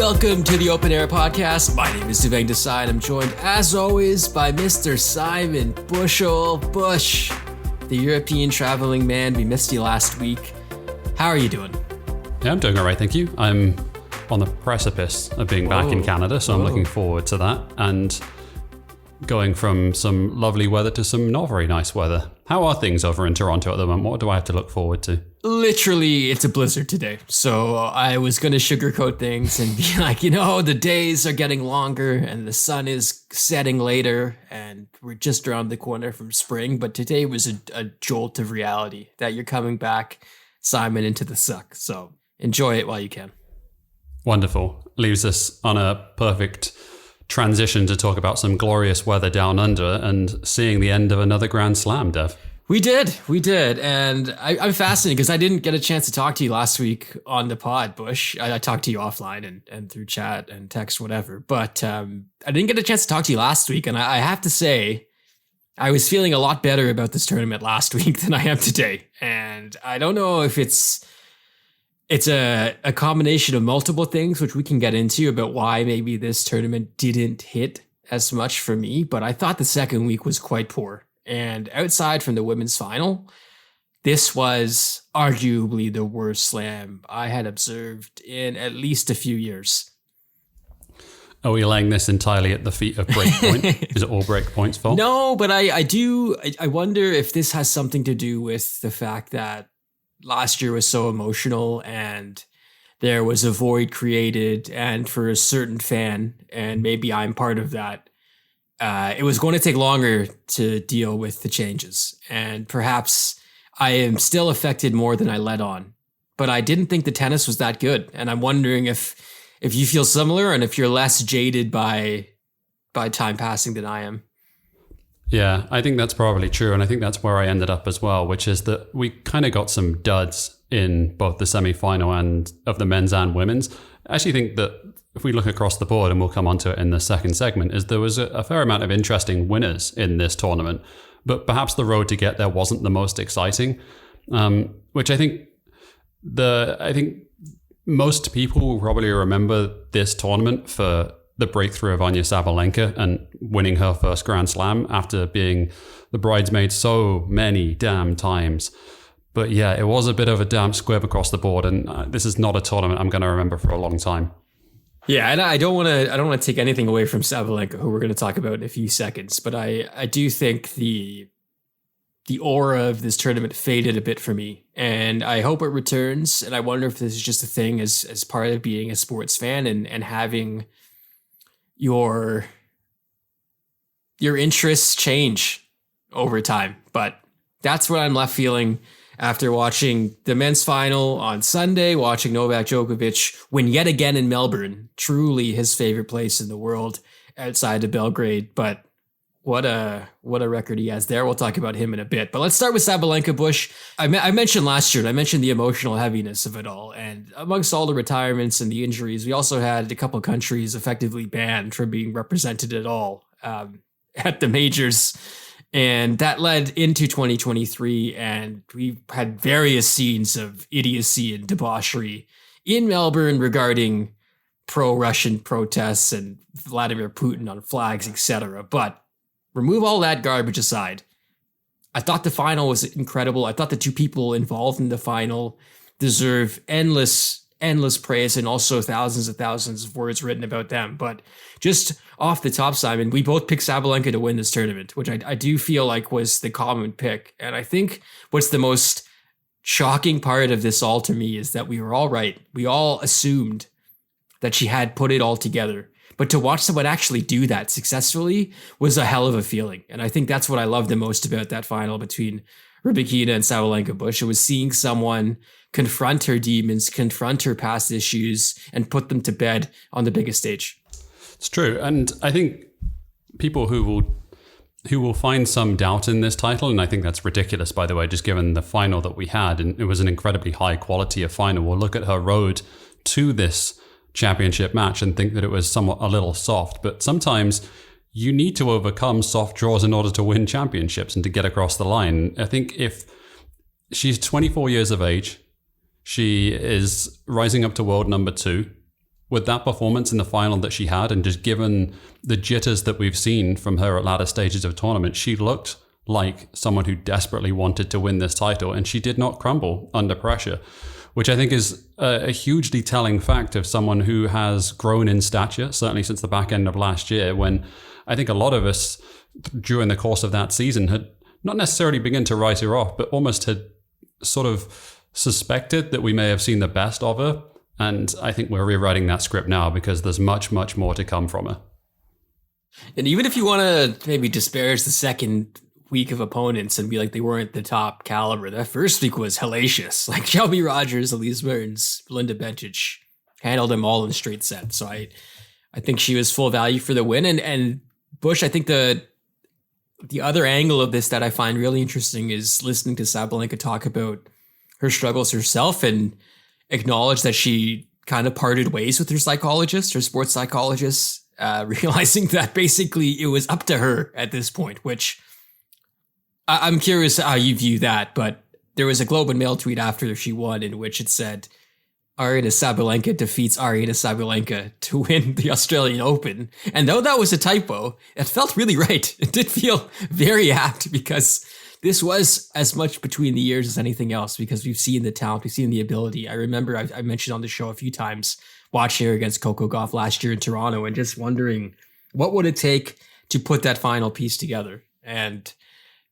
Welcome to the Open Air Podcast. My name is Devang and Simon. I'm joined, as always, by Mr. Simon Bush, the European traveling man. We missed you last week. How are you doing? Yeah, I'm doing all right, thank you. I'm on the precipice of being back in Canada, so I'm looking forward to that. And going from some lovely weather to some not very nice weather. How are things over in Toronto at the moment? What do I have to look forward to? Literally, it's a blizzard today. So I was going to sugarcoat things and be like, the days are getting longer and the sun is setting later and we're just around the corner from spring. But today was a jolt of reality that you're coming back, Simon, into the suck. So enjoy it while you can. Wonderful. Leaves us on a perfect transition to talk about some glorious weather down under and seeing the end of another Grand Slam, Dev. We did. And I'm fascinated because I didn't get a chance to talk to you last week on the pod, Bush. I talked to you offline and through chat and text, whatever. But I didn't get a chance to talk to you last week. And I have to say, I was feeling a lot better about this tournament last week than I am today. And I don't know if it's a combination of multiple things, which we can get into about why maybe this tournament didn't hit as much for me. But I thought the second week was quite poor. And outside from the women's final, this was arguably the worst slam I had observed in at least a few years. Are we laying this entirely at the feet of Breakpoint? Is it all Breakpoint's fault? No, but I wonder if this has something to do with the fact that last year was so emotional and there was a void created, and for a certain fan, and maybe I'm part of that, it was going to take longer to deal with the changes. And perhaps I am still affected more than I let on. But I didn't think the tennis was that good. And I'm wondering if you feel similar and if you're less jaded by time passing than I am. Yeah, I think that's probably true. And I think that's where I ended up as well, which is that we kind of got some duds in both the semi-final and of the men's and women's. I actually think that if we look across the board, and we'll come onto it in the second segment, is there was a fair amount of interesting winners in this tournament, but perhaps the road to get there wasn't the most exciting, which I think most people will probably remember this tournament for the breakthrough of Aryna Sabalenka and winning her first Grand Slam after being the bridesmaid so many damn times. But yeah, it was a bit of a damp squib across the board, and this is not a tournament I'm going to remember for a long time. Yeah, and I don't want to take anything away from Slamalenka, who we're going to talk about in a few seconds, but I do think the aura of this tournament faded a bit for me, and I hope it returns. And I wonder if this is just a thing as part of being a sports fan and having your interests change over time. But that's what I'm left feeling after watching the men's final on Sunday, watching Novak Djokovic win yet again in Melbourne, truly his favorite place in the world outside of Belgrade. But what a record he has there. We'll talk about him in a bit. But let's start with Sabalenka, Bush. I mentioned last year, and I mentioned the emotional heaviness of it all. And amongst all the retirements and the injuries, we also had a couple countries effectively banned from being represented at all at the majors. And that led into 2023, and we had various scenes of idiocy and debauchery in Melbourne regarding pro-Russian protests and Vladimir Putin on flags, etc. But remove all that garbage aside, I thought the final was incredible. I thought the two people involved in the final deserve endless praise and also thousands of words written about them. But just off the top, Simon, we both picked Sabalenka to win this tournament, which I do feel like was the common pick. And I think what's the most shocking part of this all to me is that we were all right. We all assumed that she had put it all together. But to watch someone actually do that successfully was a hell of a feeling. And I think that's what I loved the most about that final between Rybakina and Sabalenka, Bush. It was seeing someone confront her demons, confront her past issues, and put them to bed on the biggest stage. It's true. And I think people who will find some doubt in this title, and I think that's ridiculous, by the way, just given the final that we had, and it was an incredibly high quality of final, will look at her road to this championship match and think that it was somewhat a little soft. But sometimes you need to overcome soft draws in order to win championships and to get across the line. I think if she's 24 years of age, she is rising up to world number 2. with that performance in the final that she had, and just given the jitters that we've seen from her at latter stages of tournament, she looked like someone who desperately wanted to win this title, and she did not crumble under pressure, which I think is a hugely telling fact of someone who has grown in stature, certainly since the back end of last year, when I think a lot of us during the course of that season had not necessarily begun to write her off, but almost had sort of suspected that we may have seen the best of her. And I think we're rewriting that script now because there's much, much more to come from her. And even if you want to maybe disparage the second week of opponents and be like they weren't the top caliber, that first week was hellacious. Like Shelby Rogers, Elise Mertens, Belinda Bencic handled them all in straight sets. So I think she was full value for the win. And Bush, I think the other angle of this that I find really interesting is listening to Sabalenka talk about her struggles herself and acknowledge that she kind of parted ways with her psychologist, her sports psychologist, realizing that basically it was up to her at this point, which I'm curious how you view that. But there was a Globe and Mail tweet after she won in which it said, Aryna Sabalenka defeats Aryna Sabalenka to win the Australian Open. And though that was a typo, it felt really right. It did feel very apt because this was as much between the years as anything else, because we've seen the talent, we've seen the ability. I remember I mentioned on the show a few times watching her against Coco Gauff last year in Toronto and just wondering what would it take to put that final piece together. And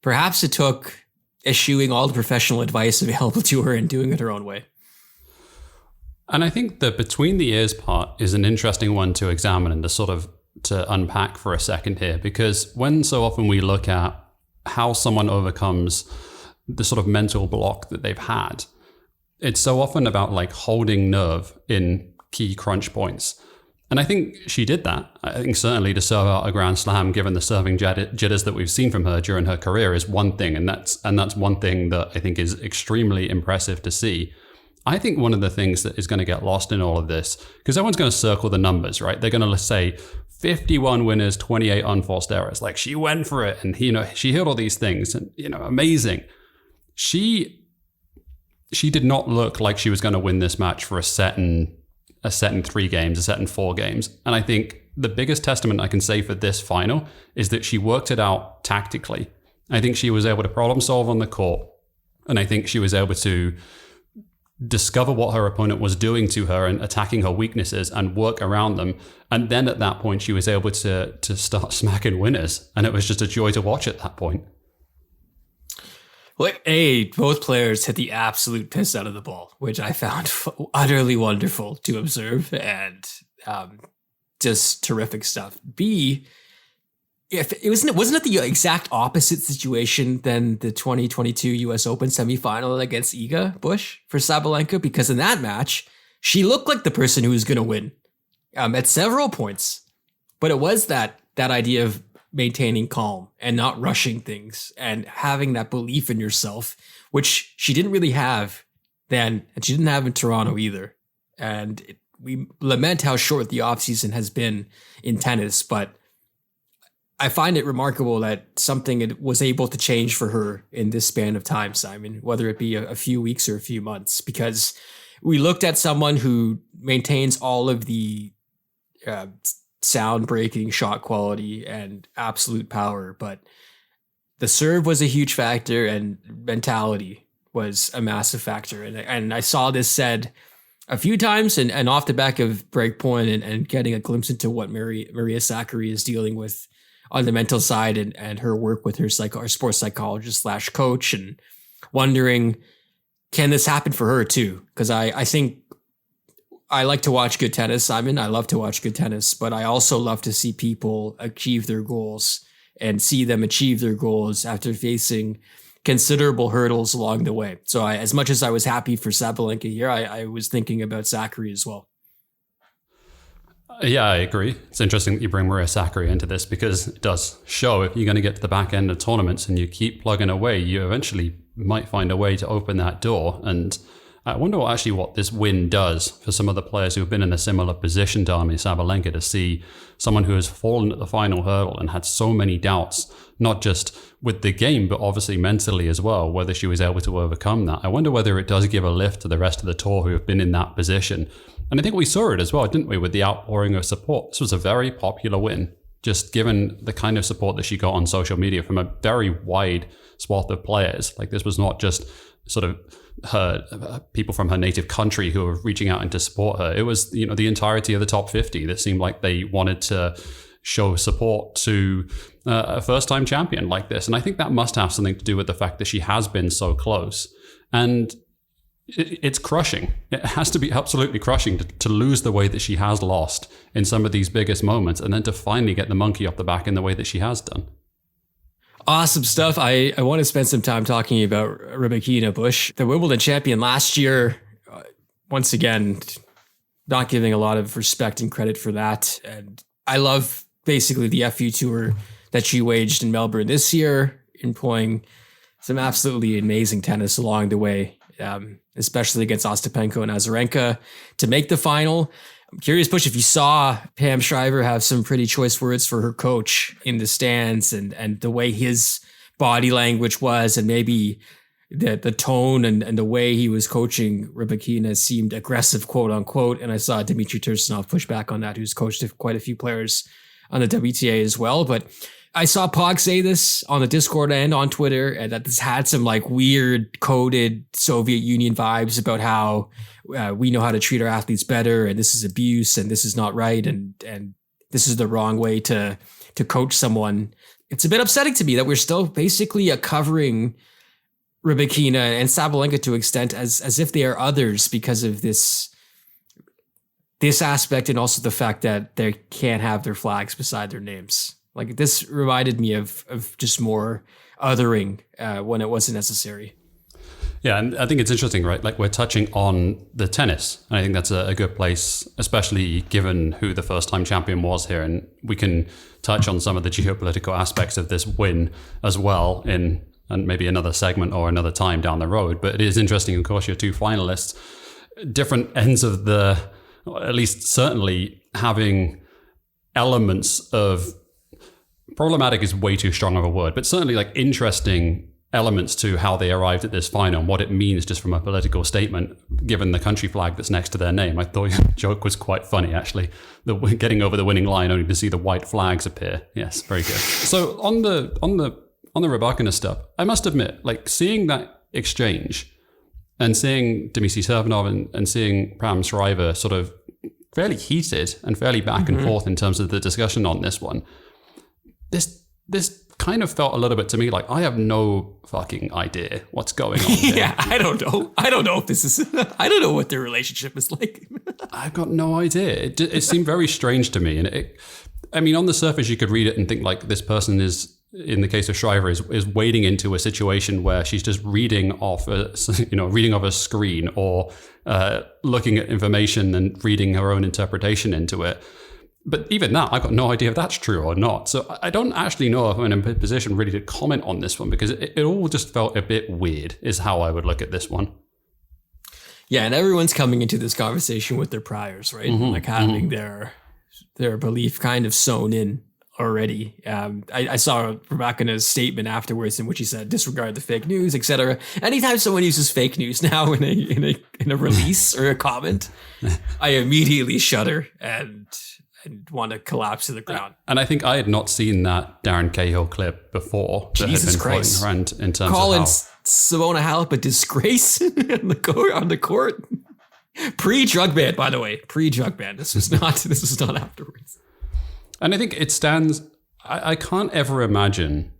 perhaps it took eschewing all the professional advice available to her and doing it her own way. And I think the between the ears part is an interesting one to examine and to unpack for a second here, because when so often we look at how someone overcomes the sort of mental block that they've had, it's so often about like holding nerve in key crunch points. And I think she did that. I think certainly to serve out a Grand Slam, given the serving jitters that we've seen from her during her career, is one thing. And that's one thing that I think is extremely impressive to see. I think one of the things that is going to get lost in all of this, because everyone's going to circle the numbers, right? They're going to say 51 winners, 28 unforced errors. Like she went for it and, she hit all these things and, amazing. She did not look like she was going to win this match for a set in 3 games, a set in 4 games. And I think the biggest testament I can say for this final is that she worked it out tactically. I think she was able to problem solve on the court. And I think she was able to discover what her opponent was doing to her and attacking her weaknesses and work around them. And then at that point, she was able to start smacking winners. And it was just a joy to watch at that point. Well, both players hit the absolute piss out of the ball, which I found utterly wonderful to observe, and just terrific stuff. B, if it wasn't it the exact opposite situation than the 2022 US Open semifinal against Iga Bush for Sabalenka? Because in that match, she looked like the person who was going to win at several points. But it was that idea of maintaining calm and not rushing things and having that belief in yourself, which she didn't really have then, and she didn't have in Toronto either. And we lament how short the offseason has been in tennis, but I find it remarkable that something it was able to change for her in this span of time, Simon, whether it be a few weeks or a few months, because we looked at someone who maintains all of the sound breaking shot quality and absolute power, but the serve was a huge factor and mentality was a massive factor. And I saw this said a few times and off the back of Breakpoint and getting a glimpse into what Maria Sakkari is dealing with on the mental side and her work with her sports psychologist / coach, and wondering, can this happen for her too? Because I think I like to watch good tennis, Simon. I love to watch good tennis, but I also love to see people achieve their goals and see them achieve their goals after facing considerable hurdles along the way. So as much as I was happy for Sabalenka here, I was thinking about Sakkari as well. Yeah, I agree. It's interesting that you bring Maria Sakkari into this, because it does show if you're going to get to the back end of tournaments and you keep plugging away, you eventually might find a way to open that door. And I wonder what this win does for some of the players who have been in a similar position to Aryna Sabalenka, to see someone who has fallen at the final hurdle and had so many doubts, not just with the game, but obviously mentally as well, whether she was able to overcome that. I wonder whether it does give a lift to the rest of the tour who have been in that position And I think we saw it as well, didn't we, with the outpouring of support. This was a very popular win, just given the kind of support that she got on social media from a very wide swath of players. Like, this was not just sort of her people from her native country who were reaching out and to support her. It was, you know, the entirety of the top 50 that seemed like they wanted to show support to a first-time champion like this. And I think that must have something to do with the fact that she has been so close. And it's crushing. It has to be absolutely crushing to lose the way that she has lost in some of these biggest moments, and then to finally get the monkey off the back in the way that she has done. Awesome stuff. I want to spend some time talking about Rybakina Bush, the Wimbledon champion last year. Once again, not giving a lot of respect and credit for that. And I love basically the FU tour that she waged in Melbourne this year, employing some absolutely amazing tennis along the way, especially against Ostapenko and Azarenka to make the final. I'm curious, Bush, if you saw Pam Shriver have some pretty choice words for her coach in the stands, and the way his body language was, and maybe the tone and the way he was coaching Rybakina seemed aggressive, quote unquote. And I saw Dmitry Tursunov push back on that, who's coached quite a few players on the WTA as well. But I saw Pog say this on the Discord and on Twitter, and that this had some like weird coded Soviet Union vibes about how we know how to treat our athletes better, and this is abuse, and this is not right, and this is the wrong way to coach someone. It's a bit upsetting to me that we're still basically covering Rybakina and Sabalenka to an extent as if they are others because of this aspect, and also the fact that they can't have their flags beside their names. Like, this reminded me of just more othering when it wasn't necessary. Yeah, and I think it's interesting, right? Like, we're touching on the tennis, and I think that's a good place, especially given who the first-time champion was here. And we can touch on some of the geopolitical aspects of this win as well and maybe another segment or another time down the road. But it is interesting, of course, your two finalists, different ends of at least certainly having elements of, problematic is way too strong of a word, but certainly like interesting elements to how they arrived at this final and what it means just from a political statement, given the country flag that's next to their name. I thought your joke was quite funny, actually. Getting over the winning line only to see the white flags appear. Yes, very good. So on the Rybakina stuff, I must admit, like, seeing that exchange and seeing Dmitry Tursunov and seeing Pam Shriver sort of fairly heated and fairly back and forth in terms of the discussion on this one, this kind of felt a little bit to me like I have no fucking idea what's going on there. Yeah, I don't know if this is, I don't know what their relationship is like. I've got no idea. It seemed very strange to me. And I mean, on the surface, you could read it and think like this person is, in the case of Shriver, is wading into a situation where she's just reading off a screen or looking at information and reading her own interpretation into it. But even that, I've got no idea if that's true or not. So I don't actually know if I'm in a position really to comment on this one, because it all just felt a bit weird, is how I would look at this one. Yeah, and everyone's coming into this conversation with their priors, right? Like having their belief kind of sewn in already. I saw Rybakina's statement afterwards in which he said, disregard the fake news, etc. Anytime someone uses fake news now in a release or a comment, I immediately shudder and want to collapse to the ground. And I think I had not seen that Darren Cahill clip before. Jesus Christ. Around in terms Calling of how Simona Halep a disgrace on the court. Pre-drug ban, by the way. Pre-drug ban. This was not afterwards. And I think it stands, I can't ever imagine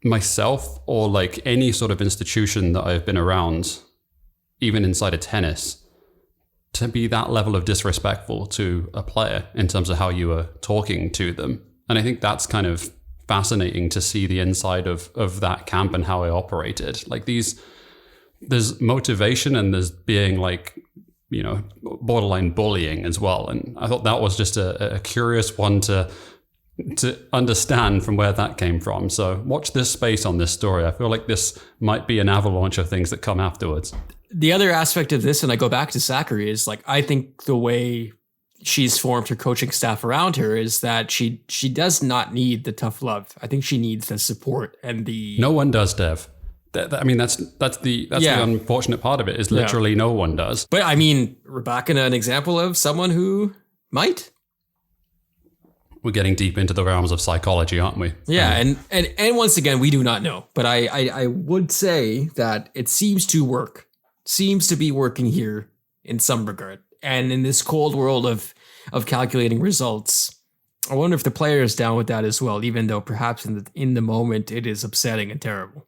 myself or like any sort of institution that I've been around, even inside of tennis, to be that level of disrespectful to a player in terms of how you were talking to them. And I think that's kind of fascinating to see the inside of that camp and how it operated. Like there's motivation and there's being like, you know, borderline bullying as well. And I thought that was just a curious one to understand from where that came from. So watch this space on this story. I feel like this might be an avalanche of things that come afterwards. The other aspect of this, and I go back to Sakkari, is like, I think the way she's formed her coaching staff around her is that she does not need the tough love. I think she needs the support and the... No one does, Dev. I mean, that's the unfortunate part of it is literally no one does. But I mean, Rybakina, an example of someone who might. We're getting deep into the realms of psychology, aren't we? Yeah, and once again, we do not know. But I would say that it seems to work. Seems to be working here in some regard. And in this cold world of calculating results, I wonder if the player is down with that as well, even though perhaps in the moment it is upsetting and terrible.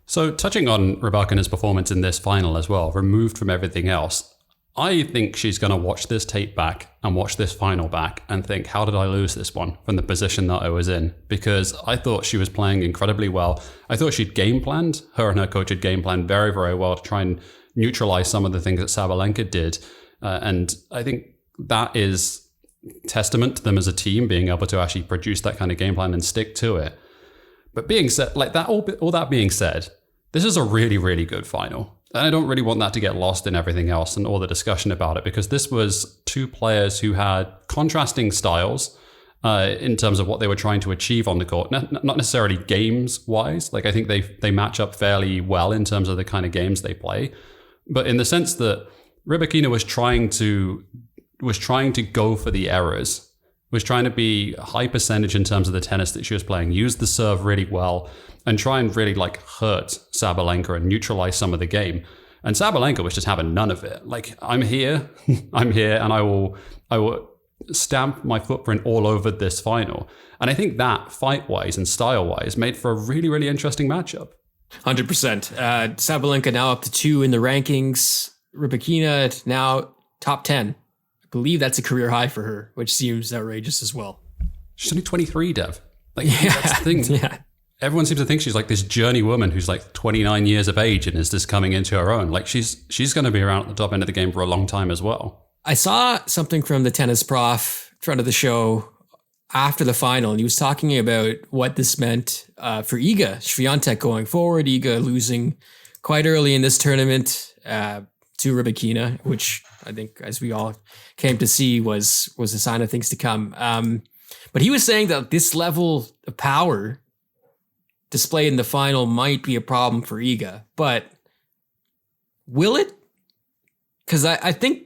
So touching on Rybakina's performance in this final as well, removed from everything else, I think she's going to watch this tape back and watch this final back and think, how did I lose this one from the position that I was in? Because I thought she was playing incredibly well. I thought she'd game planned, her and her coach had game planned very, very well to try and neutralize some of the things that Sabalenka did. And I think that is testament to them as a team being able to actually produce that kind of game plan and stick to it. But being said, like that, all that being said, this is a really, really good final. And I don't really want that to get lost in everything else and all the discussion about it, because this was two players who had contrasting styles in terms of what they were trying to achieve on the court. Not necessarily games-wise. Like I think they match up fairly well in terms of the kind of games they play. But in the sense that Rybakina was trying to go for the errors, was trying to be high percentage in terms of the tennis that she was playing, use the serve really well, and try and really like hurt Sabalenka and neutralize some of the game. And Sabalenka was just having none of it. Like, I'm here, and I will stamp my footprint all over this final. And I think that fight-wise and style-wise made for a really, really interesting matchup. 100%. Sabalenka now up to 2 in the rankings. Rybakina now top 10. I believe that's a career high for her, which seems outrageous as well. She's only 23, Dev. Like, that's the thing. Yeah. Everyone seems to think she's like this journey woman who's like 29 years of age and is just coming into her own. Like she's going to be around at the top end of the game for a long time as well. I saw something from the tennis prof, friend of the show, after the final, and he was talking about what this meant for Iga Swiatek going forward. Iga losing quite early in this tournament to Rybakina, which I think, as we all came to see, was a sign of things to come. But he was saying that this level of power displayed in the final might be a problem for Iga, but will it? Because I think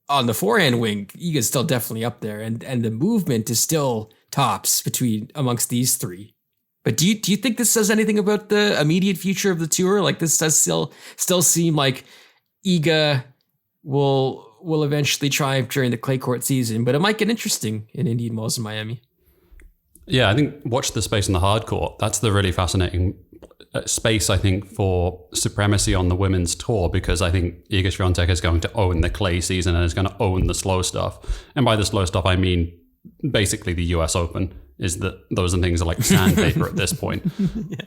on the forehand wing, Iga's still definitely up there, and the movement is still tops amongst these three. But do you think this says anything about the immediate future of the tour? Like, this does still seem like Iga will eventually triumph during the clay court season, but it might get interesting in Indian Wells and Miami. Yeah, I think watch the space on the hard court. That's the really fascinating space, I think, for supremacy on the women's tour, because I think Iga Swiatek is going to own the clay season and is going to own the slow stuff. And by the slow stuff, I mean basically the US Open. Is that those things are like sandpaper at this point. Yeah.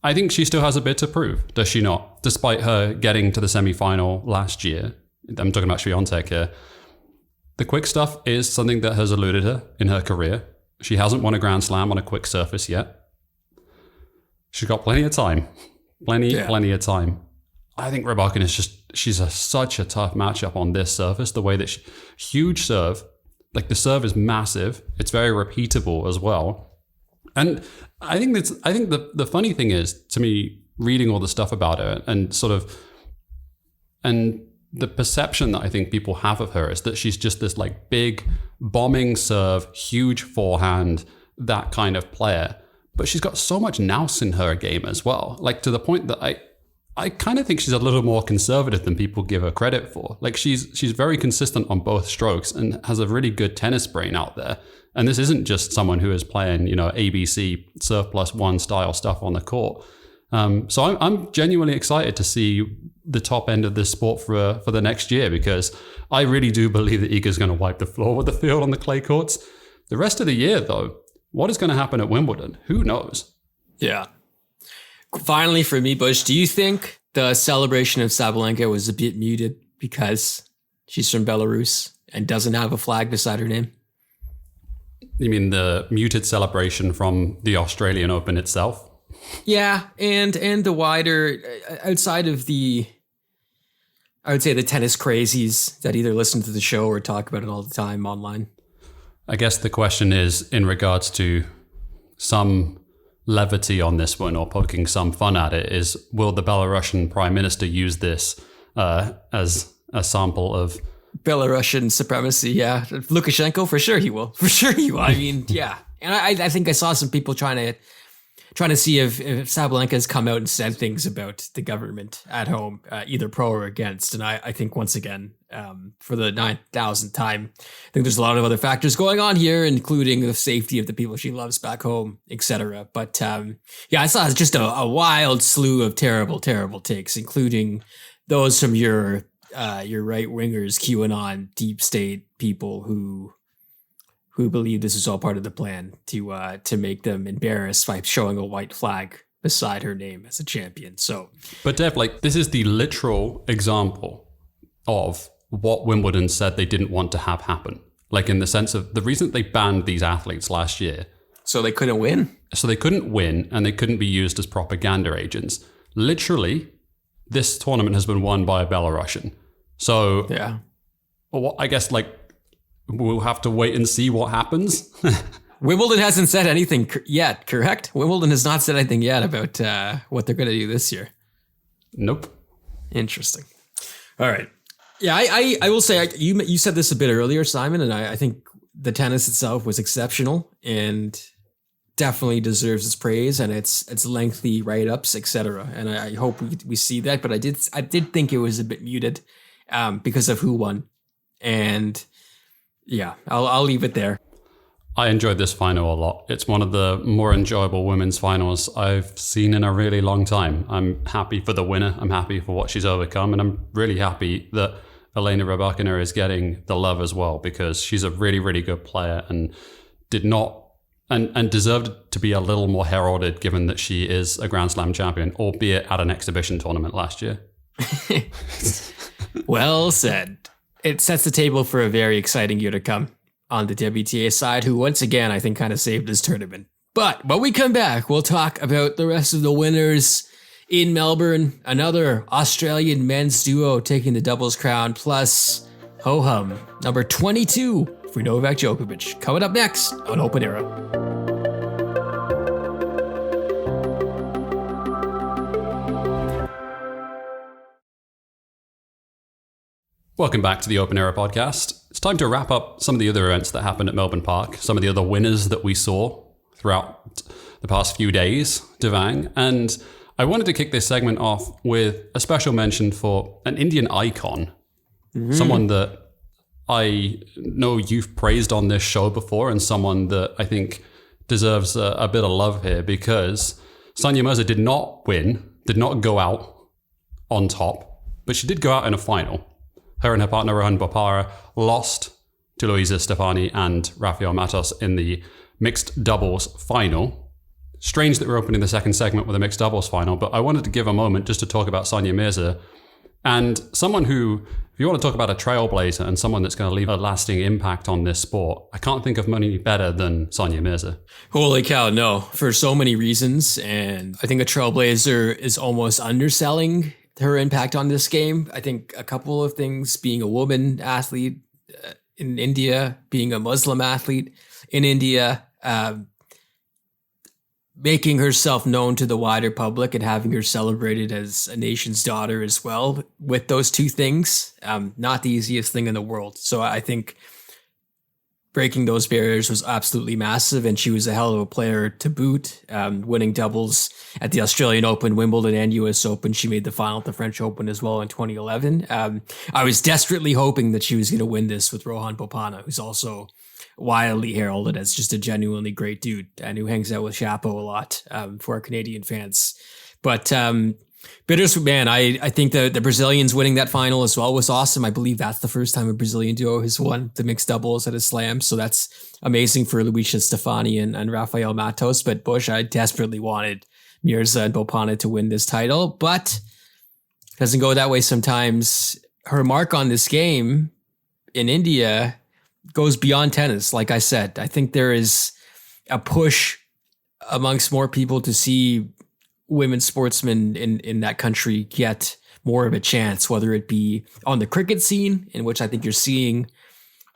I think she still has a bit to prove, does she not? Despite her getting to the semi-final last year, I'm talking about Swiatek here. The quick stuff is something that has eluded her in her career. She hasn't won a Grand Slam on a quick surface yet. She's got plenty of time. Plenty of time. I think Rybakina is she's such a tough matchup on this surface. The way that huge serve, like the serve is massive. It's very repeatable as well. And I think the funny thing is, to me, reading all the stuff about her and the perception that I think people have of her is that she's just this like big bombing serve, huge forehand, that kind of player. But she's got so much nous in her game as well. Like, to the point that I kind of think she's a little more conservative than people give her credit for. Like, she's very consistent on both strokes and has a really good tennis brain out there. And this isn't just someone who is playing, ABC serve plus one style stuff on the court. So I'm genuinely excited to see the top end of this sport for the next year, because I really do believe that Iga's going to wipe the floor with the field on the clay courts. The rest of the year, though, what is going to happen at Wimbledon? Who knows? Yeah. Finally, for me, Bush, do you think the celebration of Sabalenka was a bit muted because she's from Belarus and doesn't have a flag beside her name? You mean the muted celebration from the Australian Open itself? Yeah, and the wider, outside of I would say the tennis crazies that either listen to the show or talk about it all the time online. I guess the question is in regards to some levity on this one or poking some fun at it is, will the Belarusian prime minister use this as a sample of Belarusian supremacy? Yeah. Lukashenko, for sure he will. For sure he will. I mean, yeah. And I think I saw some people trying to see if Sabalenka has come out and said things about the government at home, either pro or against. And I think once again, for the 9,000th time, I think there's a lot of other factors going on here, including the safety of the people she loves back home, etc. But yeah, I saw just a wild slew of terrible, terrible takes, including those from your right wingers, QAnon, deep state people who believe this is all part of the plan to make them embarrassed by showing a white flag beside her name as a champion. So, but Dev, like, this is the literal example of what Wimbledon said they didn't want to have happen. Like, in the sense of the reason they banned these athletes last year. So they couldn't win? So they couldn't win, and they couldn't be used as propaganda agents. Literally, this tournament has been won by a Belarusian. So, yeah. Well, I guess, like, we'll have to wait and see what happens. Wimbledon hasn't said anything yet, correct? Wimbledon has not said anything yet about what they're going to do this year. Nope. Interesting. All right. Yeah, I will say, you said this a bit earlier, Simon, and I think the tennis itself was exceptional and definitely deserves its praise and its lengthy write-ups, etc. And I hope we see that, but I did think it was a bit muted because of who won. And yeah, I'll leave it there. I enjoyed this final a lot. It's one of the more enjoyable women's finals I've seen in a really long time. I'm happy for the winner. I'm happy for what she's overcome. And I'm really happy that Aryna Sabalenka is getting the love as well, because she's a really, really good player and deserved to be a little more heralded, given that she is a Grand Slam champion, albeit at an exhibition tournament last year. Well said. It sets the table for a very exciting year to come on the WTA side, who once again, I think, kind of saved this tournament. But when we come back, we'll talk about the rest of the winners in Melbourne, another Australian men's duo taking the doubles crown, plus ho-hum number 22 for Novak Djokovic. Coming up next on Open Era. Welcome back to the Open Era podcast. It's time to wrap up some of the other events that happened at Melbourne Park, some of the other winners that we saw throughout the past few days, Devang. And I wanted to kick this segment off with a special mention for an Indian icon, someone that I know you've praised on this show before, and someone that I think deserves a bit of love here, because Sania Mirza did not win, did not go out on top, but she did go out in a final. Her and her partner, Rohan Bopara, lost to Luisa Stefani and Rafael Matos in the mixed doubles final. Strange that we're opening the second segment with a mixed doubles final, but I wanted to give a moment just to talk about Sania Mirza, and someone who, if you want to talk about a trailblazer and someone that's going to leave a lasting impact on this sport, I can't think of many better than Sania Mirza. Holy cow, no, for so many reasons. And I think a trailblazer is almost underselling her impact on this game. I think a couple of things: being a woman athlete in India, being a Muslim athlete in India, making herself known to the wider public and having her celebrated as a nation's daughter as well. With those two things, not the easiest thing in the world. So I think breaking those barriers was absolutely massive, and she was a hell of a player to boot, winning doubles at the Australian Open, Wimbledon, and US Open. She made the final at the French Open as well in 2011. I was desperately hoping that she was going to win this with Rohan Bopana, who's also wildly heralded as just a genuinely great dude and who hangs out with Chapo a lot for our Canadian fans. But bittersweet, man. I think the Brazilians winning that final as well was awesome. I believe that's the first time a Brazilian duo has won the mixed doubles at a slam. So that's amazing for Luisa Stefani and Rafael Matos. But Bush, I desperately wanted Mirza and Bopana to win this title, but it doesn't go that way sometimes. Her mark on this game in India goes beyond tennis. Like I said, I think there is a push amongst more people to see women sportsmen in that country get more of a chance, whether it be on the cricket scene, in which I think you're seeing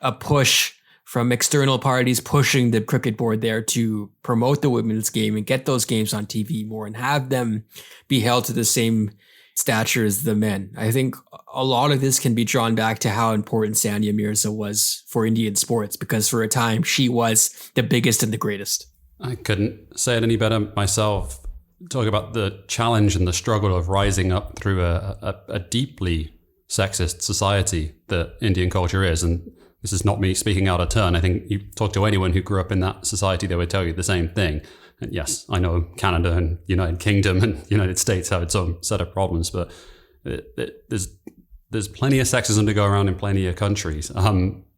a push from external parties pushing the cricket board there to promote the women's game and get those games on TV more and have them be held to the same stature as the men. I think a lot of this can be drawn back to how important Sania Mirza was for Indian sports, because for a time she was the biggest and the greatest. I couldn't say it any better myself. Talk about the challenge and the struggle of rising up through a deeply sexist society that Indian culture is. And this is not me speaking out of turn. I think you talk to anyone who grew up in that society, they would tell you the same thing. And yes, I know Canada and United Kingdom and United States have its own set of problems, but there's plenty of sexism to go around in plenty of countries.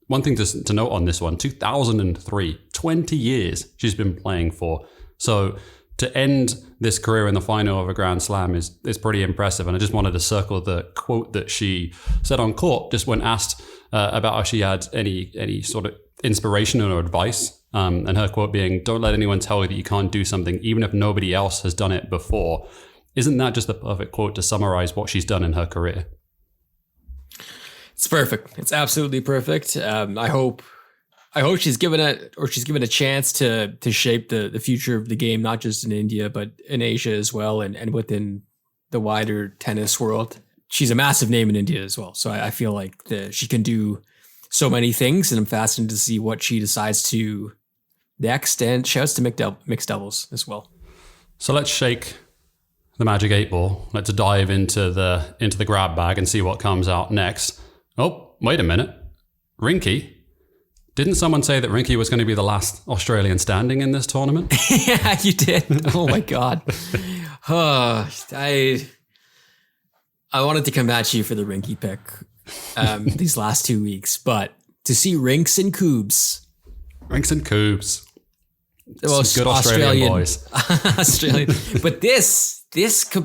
One thing to note on this one, 2003, 20 years she's been playing for. So to end this career in the final of a Grand Slam is pretty impressive. And I just wanted to circle the quote that she said on court, just when asked about if she had any sort of inspiration or advice. And her quote being, "Don't let anyone tell you that you can't do something, even if nobody else has done it before." Isn't that just the perfect quote to summarize what she's done in her career? It's perfect. It's absolutely perfect. I hope she's given a chance to shape the future of the game, not just in India, but in Asia as well, and within the wider tennis world. She's a massive name in India as well. So I feel like she can do so many things, and I'm fascinated to see what she decides to next. And shouts to mixed doubles as well. So let's shake the magic 8-ball. Let's dive into the grab bag and see what comes out next. Oh, wait a minute. Rinky. Didn't someone say that Rinky was going to be the last Australian standing in this tournament? Yeah, you did. Oh my God. I wanted to come at you for the Rinky pick these last 2 weeks, but to see Rinks and Coobs. Rinks and Coobs. The most good Australian boys. Australian. But this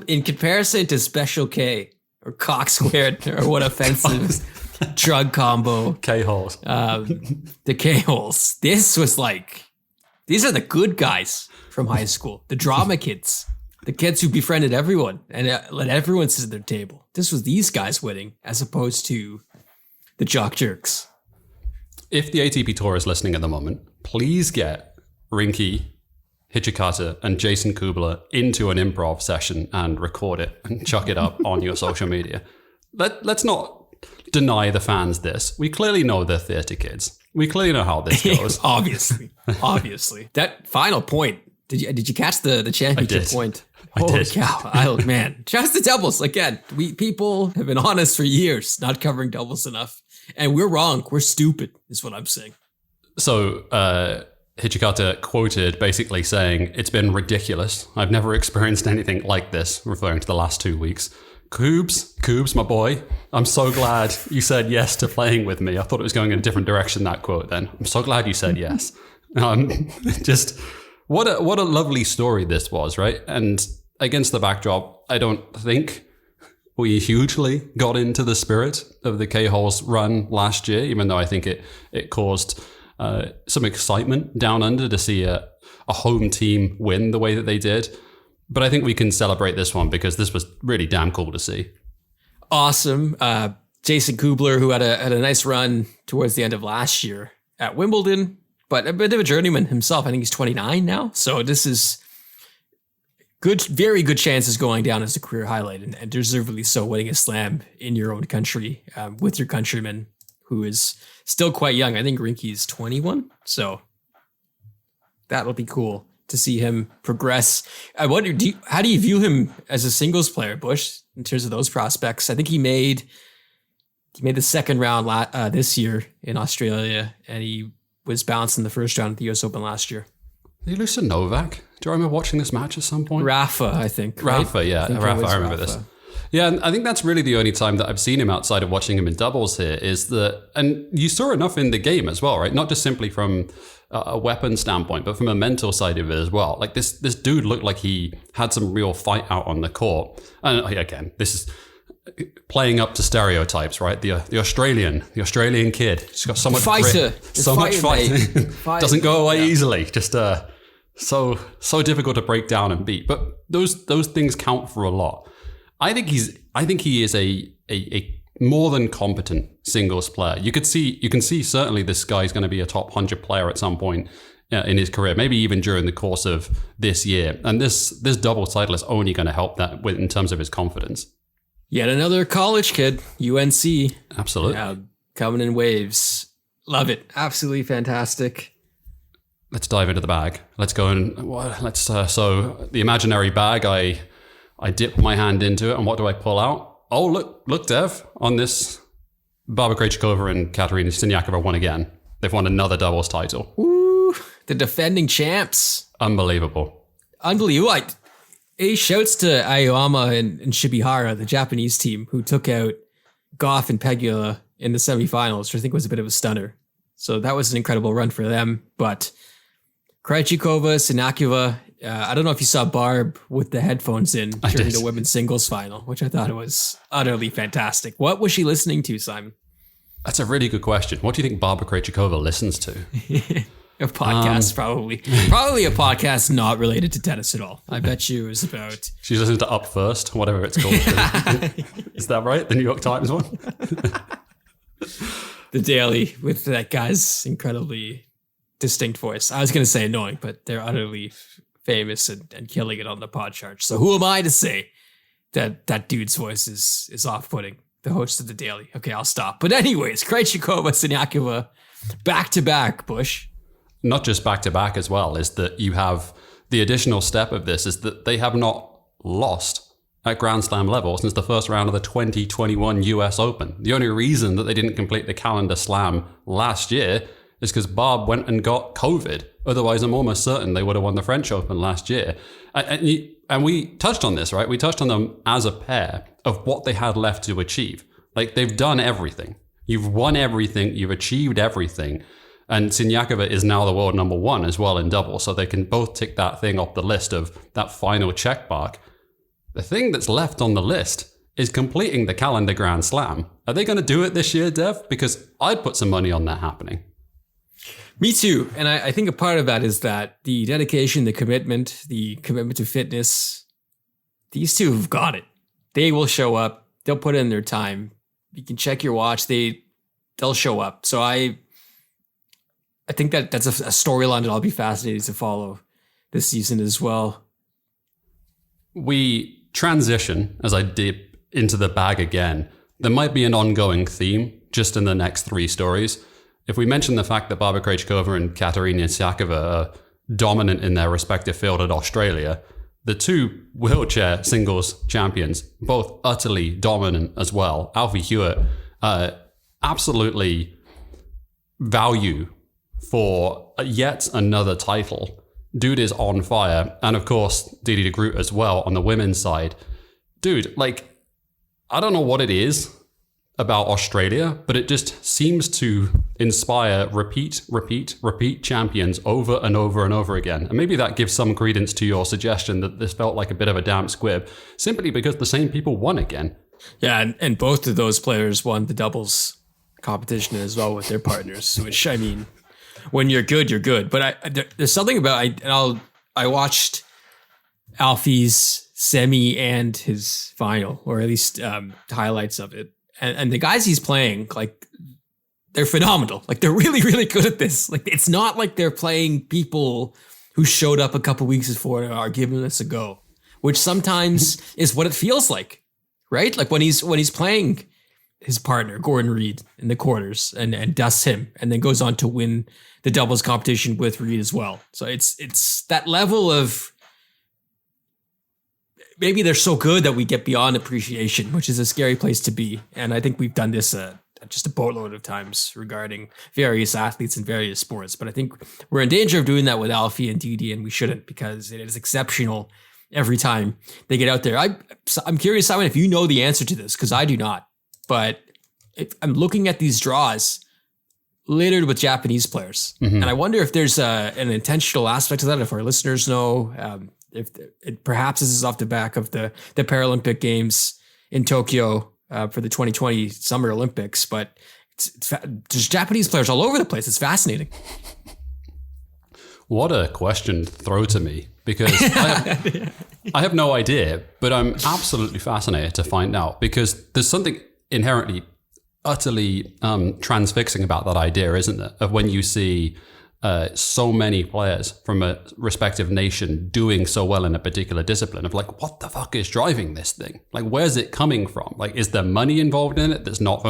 in comparison to Special K or Cock Squared or what offensive drug combo. K-holes. The K-holes. This was like, these are the good guys from high school. The drama kids. The kids who befriended everyone and let everyone sit at their table. This was these guys winning as opposed to the jock jerks. If the ATP Tour is listening at the moment, please get Rinky, Hijikata, and Jason Kubler into an improv session and record it and chuck it up on your social media. Let's not deny the fans this. We clearly know they're theatre kids. We clearly know how this goes. Obviously. That final point. Did you catch the championship point? Holy cow. Man. Just the doubles. Again, people have been honest for years, not covering doubles enough. And we're wrong. We're stupid, is what I'm saying. So, Hijikata quoted basically saying, "It's been ridiculous. I've never experienced anything like this," referring to the last 2 weeks. Coobs, my boy, I'm so glad you said yes to playing with me. I thought it was going in a different direction, that quote then. I'm so glad you said yes. Just what a lovely story this was, right? And against the backdrop, I don't think we hugely got into the spirit of the K-Holes run last year, even though I think it caused some excitement down under to see a home team win the way that they did. But I think we can celebrate this one because this was really damn cool to see. Awesome. Jason Kubler, who had a nice run towards the end of last year at Wimbledon, but a bit of a journeyman himself. I think he's 29 now. So this is good, very good chances going down as a career highlight, and deservedly so, winning a slam in your own country with your countryman, who is still quite young. I think Rinky's 21. So that'll be cool to see him progress. I wonder, how do you view him as a singles player, Bush, in terms of those prospects? I think he made the second round this year in Australia, and he was bounced in the first round at the US Open last year. Did he lose to Novak? Do you remember watching this match at some point? Rafa, I think. Right? Rafa, yeah. I remember this. Yeah, and I think that's really the only time that I've seen him outside of watching him in doubles here is that, and you saw enough in the game as well, right? Not just simply from a weapon standpoint, but from a mental side of it as well. Like this dude looked like he had some real fight out on the court. And again, this is playing up to stereotypes, right? The Australian kid. He's got so much grit, so much fighting. Doesn't go away easily. Just so difficult to break down and beat. But those things count for a lot. I think he is a more than competent singles player. You can see certainly this guy's going to be a top 100 player at some point in his career, maybe even during the course of this year. And this double title is only going to help that in terms of his confidence. Yet another college kid, UNC. Absolutely. Coming in waves. Love it. Absolutely fantastic. Let's dive into the bag. Let's go and so the imaginary bag, I dip my hand into it, and what do I pull out? Oh, look, Dev, on this, Barbara Krejcikova and Katerina Siniakova won again. They've won another doubles title. Ooh, the defending champs. Unbelievable. Hey, shouts to Aoyama and Shibihara, the Japanese team, who took out Goff and Pegula in the semifinals, which I think was a bit of a stunner. So that was an incredible run for them. But Krejcikova, Siniakova, I don't know if you saw Barb with the headphones in during the women's singles final, which I thought was utterly fantastic. What was she listening to, Simon? That's a really good question. What do you think Barbara Krejcikova listens to? A podcast, probably. Probably a podcast not related to tennis at all. I bet you it was about... She's listening to Up First, whatever it's called. Is that right? The New York Times one? The Daily with that guy's incredibly distinct voice. I was going to say annoying, but they're utterly famous and killing it on the pod charts. So who am I to say that dude's voice is off-putting? The host of The Daily. Okay, I'll stop. But anyways, Krejcikova, Siniakova, back-to-back, Bush. Not just back-to-back as well, is that you have the additional step of this is that they have not lost at Grand Slam level since the first round of the 2021 US Open. The only reason that they didn't complete the calendar slam last year is because Barb went and got COVID. Otherwise, I'm almost certain they would have won the French Open last year. And we touched on this, right? We touched on them as a pair of what they had left to achieve. Like, they've done everything. You've won everything. You've achieved everything. And Siniakova is now the world number one as well in double. So they can both tick that thing off the list of that final check mark. The thing that's left on the list is completing the calendar Grand Slam. Are they going to do it this year, Dev? Because I'd put some money on that happening. Me too. And I think a part of that is that the dedication, the commitment to fitness, these two have got it. They will show up. They'll put in their time. You can check your watch. They'll show up. So I think that's a storyline that I'll be fascinated to follow this season as well. We transition as I dip into the bag again. There might be an ongoing theme just in the next three stories. If we mention the fact that Barbara Krejcikova and Katerina Siniakova are dominant in their respective field at Australia, the two wheelchair singles champions, both utterly dominant as well. Alfie Hewitt, absolutely value for yet another title. Dude is on fire. And of course, Didi de Groot as well on the women's side. Dude, like, I don't know what it is about Australia, but it just seems to inspire repeat champions over and over and over again. And maybe that gives some credence to your suggestion that this felt like a bit of a damp squib, simply because the same people won again. Yeah, and both of those players won the doubles competition as well with their partners, which, I mean, when you're good, you're good. But there's something about, I watched Alfie's semi and his final, or at least highlights of it. And the guys he's playing, like, they're phenomenal. Like, they're really, really good at this. Like, it's not like they're playing people who showed up a couple weeks before and are giving this a go, which sometimes is what it feels like, right? Like when he's playing his partner, Gordon Reed, in the quarters and dusts him and then goes on to win the doubles competition with Reed as well. So it's that level of, maybe they're so good that we get beyond appreciation, which is a scary place to be. And I think we've done this just a boatload of times regarding various athletes in various sports. But I think we're in danger of doing that with Alfie and Didi, and we shouldn't, because it is exceptional every time they get out there. I'm curious, Simon, if you know the answer to this, because I do not. But I'm looking at these draws littered with Japanese players. Mm-hmm. And I wonder if there's an intentional aspect to that, if our listeners know. If perhaps this is off the back of the Paralympic Games in Tokyo for the 2020 Summer Olympics, but there's Japanese players all over the place. It's fascinating. What a question to throw to me, because I have no idea, but I'm absolutely fascinated to find out, because there's something inherently utterly transfixing about that idea, isn't it? Of when you see so many players from a respective nation doing so well in a particular discipline, of like, what the fuck is driving this thing? Like, where's it coming from? Like, is there money involved in it that's not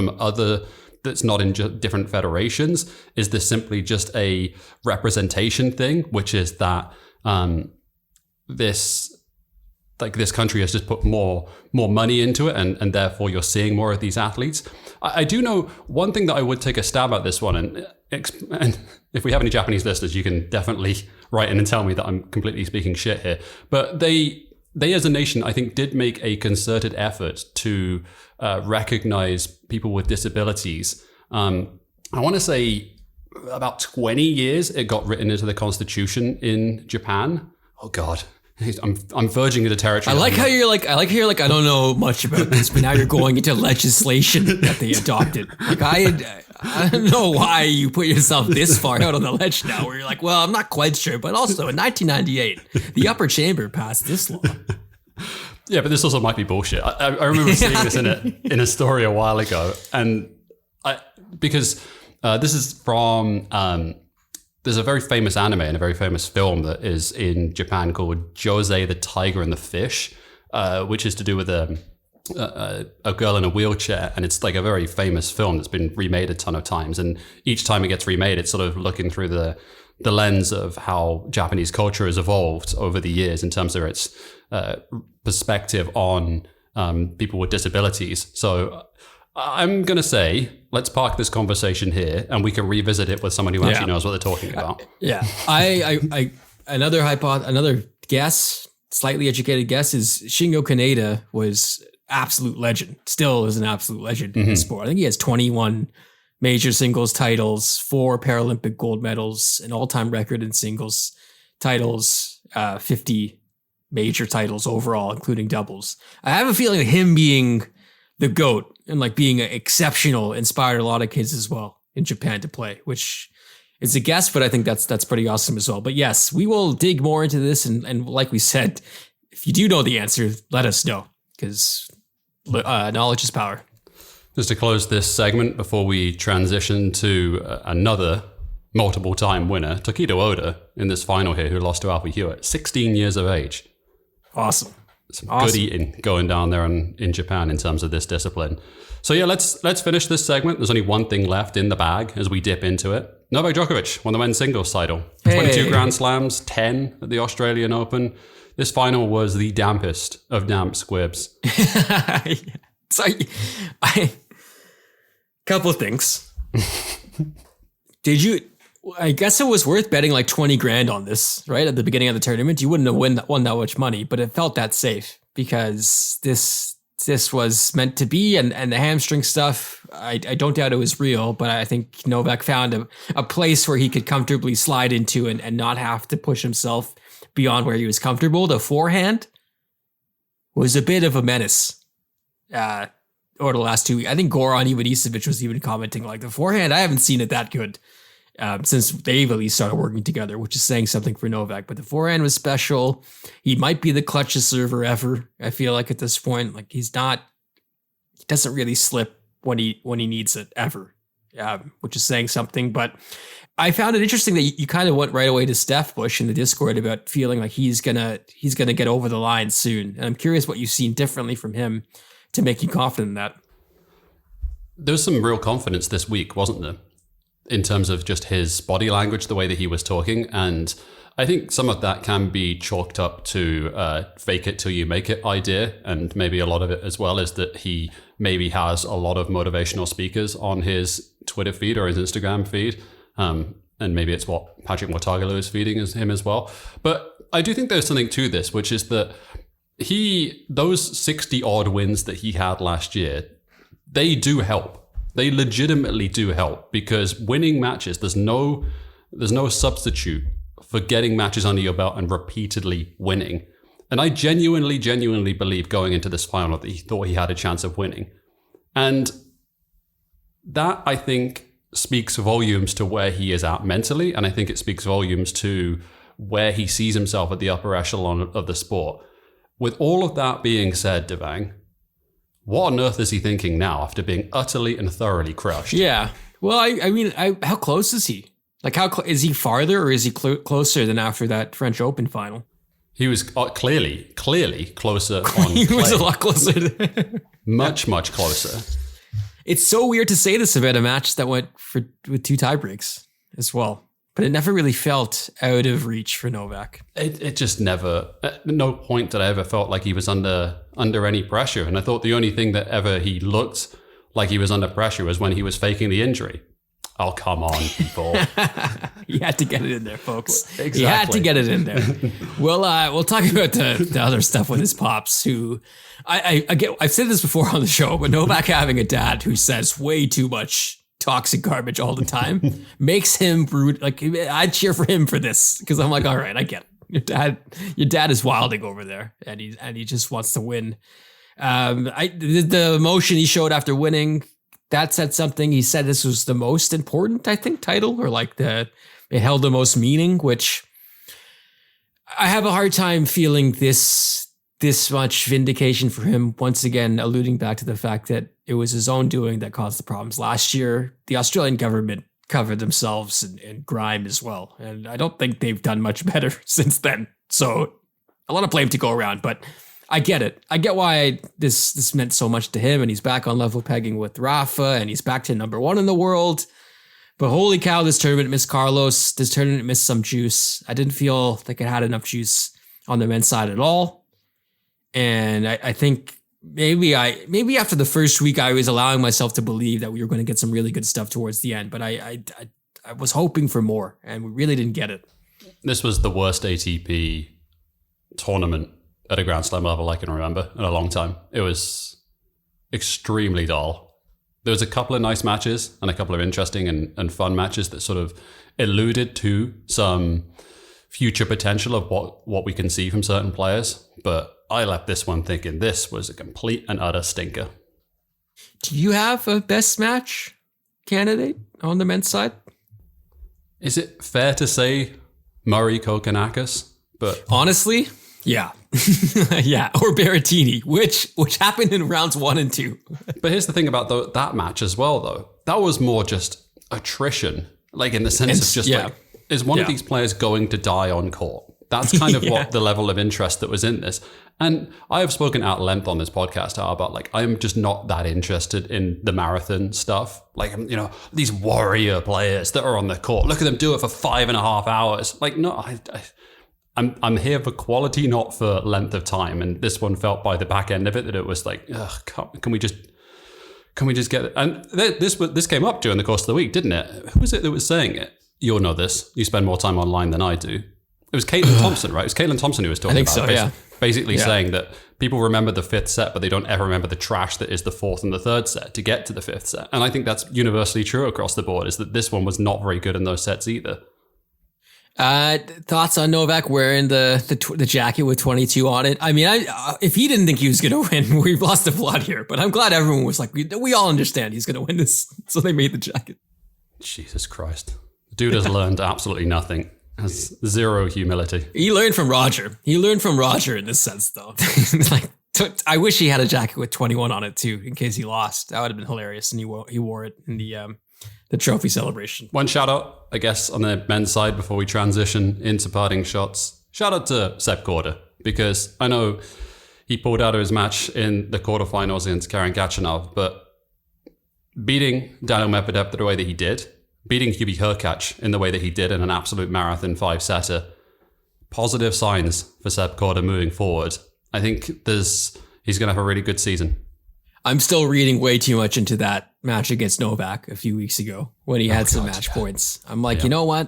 in different federations? Is this simply just a representation thing, which is that this country has just put more money into it, and therefore you're seeing more of these athletes? I do know one thing that I would take a stab at this one, and if we have any Japanese listeners, you can definitely write in and tell me that I'm completely speaking shit here. But they as a nation, I think, did make a concerted effort to recognize people with disabilities. I want to say about 20 years it got written into the constitution in Japan. Oh God. I'm verging into territory. I like how you're like, I don't know much about this, but now you're going into legislation that they adopted. Like, I don't know why you put yourself this far out on the ledge now, where you're like, well, I'm not quite sure, but also in 1998, the upper chamber passed this law. Yeah, but this also might be bullshit. I remember seeing this in a story a while ago, and because this is from. There's a very famous anime and a very famous film that is in Japan called Jose the Tiger and the Fish, which is to do with a girl in a wheelchair. And it's like a very famous film that's been remade a ton of times. And each time it gets remade, it's sort of looking through the lens of how Japanese culture has evolved over the years in terms of its perspective on people with disabilities. So I'm going to say, let's park this conversation here and we can revisit it with someone who actually knows what they're talking about. Another guess, slightly educated guess, is Shingo Kaneda was absolute legend. Still is an absolute legend in the sport. I think he has 21 major singles titles, 4 Paralympic gold medals, an all-time record in singles titles, 50 major titles overall, including doubles. I have a feeling that him being the GOAT and like being exceptional inspired a lot of kids as well in Japan to play, which is a guess, but I think that's pretty awesome as well. But yes, we will dig more into this. And like we said, if you do know the answer, let us know, because knowledge is power. Just to close this segment before we transition to another multiple time winner, Takedo Oda in this final here, who lost to Alfie Hewitt, 16 years of age. Awesome. Some good eating going down there in Japan in terms of this discipline. So yeah, let's finish this segment. There's only one thing left in the bag as we dip into it. Novak Djokovic won the men's singles title. 22 Grand Slams, 10 at the Australian Open. This final was the dampest of damp squibs. So couple of things. I guess it was worth betting like 20 grand on this, right? At the beginning of the tournament, you wouldn't have won that much money, but it felt that safe because this was meant to be. And the hamstring stuff, I don't doubt it was real, but I think Novak found a place where he could comfortably slide into and not have to push himself beyond where he was comfortable. The forehand was a bit of a menace over the last 2 weeks. I think Goran Ivanisevic was even commenting like, the forehand, I haven't seen it that good since they've at least started working together, which is saying something for Novak. But the forehand was special. He might be the clutchest server ever, I feel like, at this point. Like, he doesn't really slip when he needs it ever, which is saying something. But I found it interesting that you kind of went right away to Steph Bush in the Discord about feeling like he's gonna get over the line soon. And I'm curious what you've seen differently from him to make you confident in that. There was some real confidence this week, wasn't there? In terms of just his body language, the way that he was talking. And I think some of that can be chalked up to fake it till you make it idea. And maybe a lot of it as well is that he maybe has a lot of motivational speakers on his Twitter feed or his Instagram feed. And maybe it's what Patrick Mortagalo is feeding him as well. But I do think there's something to this, which is that those 60 odd wins that he had last year, they do help. They legitimately do help, because winning matches, there's no substitute for getting matches under your belt and repeatedly winning. And I genuinely believe going into this final that he thought he had a chance of winning. And that, I think, speaks volumes to where he is at mentally. And I think it speaks volumes to where he sees himself at the upper echelon of the sport. With all of that being said, Devang, What on earth is he thinking now after being utterly and thoroughly crushed? Yeah. Well, I mean, how close is he? Like, is he farther or is he closer than after that French Open final? He was clearly closer on He was clay. a lot closer. Much closer. It's so weird to say this about a match that went with 2 tiebreaks as well. But it never really felt out of reach for Novak. It just never, at no point did I ever felt like he was under any pressure. And I thought the only thing that ever he looked like he was under pressure was when he was faking the injury. Oh, come on, people. You had to get it in there, folks. Exactly. You had to get it in there. We'll talk about the other stuff with his pops, who I've said this before on the show, but Novak having a dad who says way too much toxic garbage all the time makes him rude. Like, I'd cheer for him for this because I'm like, all right, I get it. Your dad is wilding over there, and he just wants to win. The emotion he showed after winning, that said something. He said this was the most important, I think, title, or like it held the most meaning, which I have a hard time feeling this much vindication for him, once again, alluding back to the fact that it was his own doing that caused the problems last year. The Australian government covered themselves in grime as well. And I don't think they've done much better since then. So a lot of blame to go around, but I get it. I get why this meant so much to him, and he's back on level pegging with Rafa, and he's back to number 1 in the world. But holy cow, this tournament missed Carlos. This tournament missed some juice. I didn't feel like it had enough juice on the men's side at all. And I think maybe after the first week, I was allowing myself to believe that we were going to get some really good stuff towards the end. But I was hoping for more, and we really didn't get it. This was the worst ATP tournament at a Grand Slam level I can remember in a long time. It was extremely dull. There was a couple of nice matches and a couple of interesting and fun matches that sort of alluded to some future potential of what we can see from certain players. But I left this one thinking this was a complete and utter stinker. Do you have a best match candidate on the men's side? Is it fair to say Murray Kokonakis? But honestly, yeah. Yeah, or Berrettini, which happened in rounds 1 and 2. But here's the thing about that match as well, though. That was more just attrition, like in the sense of just like, is one of these players going to die on court? That's kind of what the level of interest that was in this. And I have spoken at length on this podcast about like, I'm just not that interested in the marathon stuff. Like, you know, these warrior players that are on the court, look at them do it for 5.5 hours. Like, no, I'm here for quality, not for length of time. And this one felt by the back end of it that it was like, ugh, can we just get it? And this came up during the course of the week, didn't it? Who was it that was saying it? You'll know this. You spend more time online than I do. It was Caitlin Thompson, right? It was Caitlin Thompson who was talking about it. Basically saying that people remember the 5th set, but they don't ever remember the trash that is the 4th and the 3rd set to get to the 5th set. And I think that's universally true across the board, is that this one was not very good in those sets either. Thoughts on Novak wearing the jacket with 22 on it? I mean, if he didn't think he was going to win, we've lost the plot here. But I'm glad everyone was like, we all understand he's going to win this. So they made the jacket. Jesus Christ. The dude has learned absolutely nothing. Has zero humility. He learned from Roger. In this sense, though. Like, I wish he had a jacket with 21 on it, too, in case he lost. That would have been hilarious. And he wore it in the trophy celebration. One shout out, I guess, on the men's side before we transition into parting shots. Shout out to Sepp Korda, because I know he pulled out of his match in the quarterfinals against Karen Khachanov, but beating Daniel Medvedev the way that he did, beating Hubie Hurkacz in the way that he did in an absolute marathon 5-setter, positive signs for Sepp Korda moving forward. I think he's going to have a really good season. I'm still reading way too much into that match against Novak a few weeks ago when he had some match points. I'm like, you know what?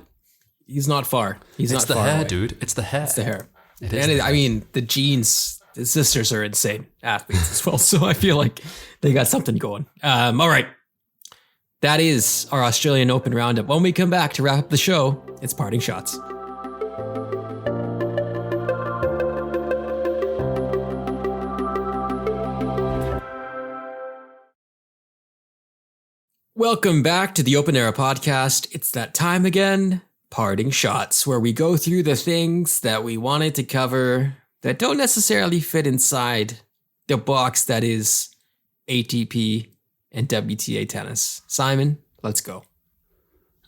He's not far. It's not far hair, away. Dude. It's the hair. It's the hair. I mean, the genes, his sisters are insane athletes as well. So I feel like they got something going. All right. That is our Australian Open roundup. When we come back to wrap up the show, it's parting shots. Welcome back to the Open Era podcast. It's that time again, parting shots, where we go through the things that we wanted to cover that don't necessarily fit inside the box that is ATP, and WTA tennis. Simon, let's go.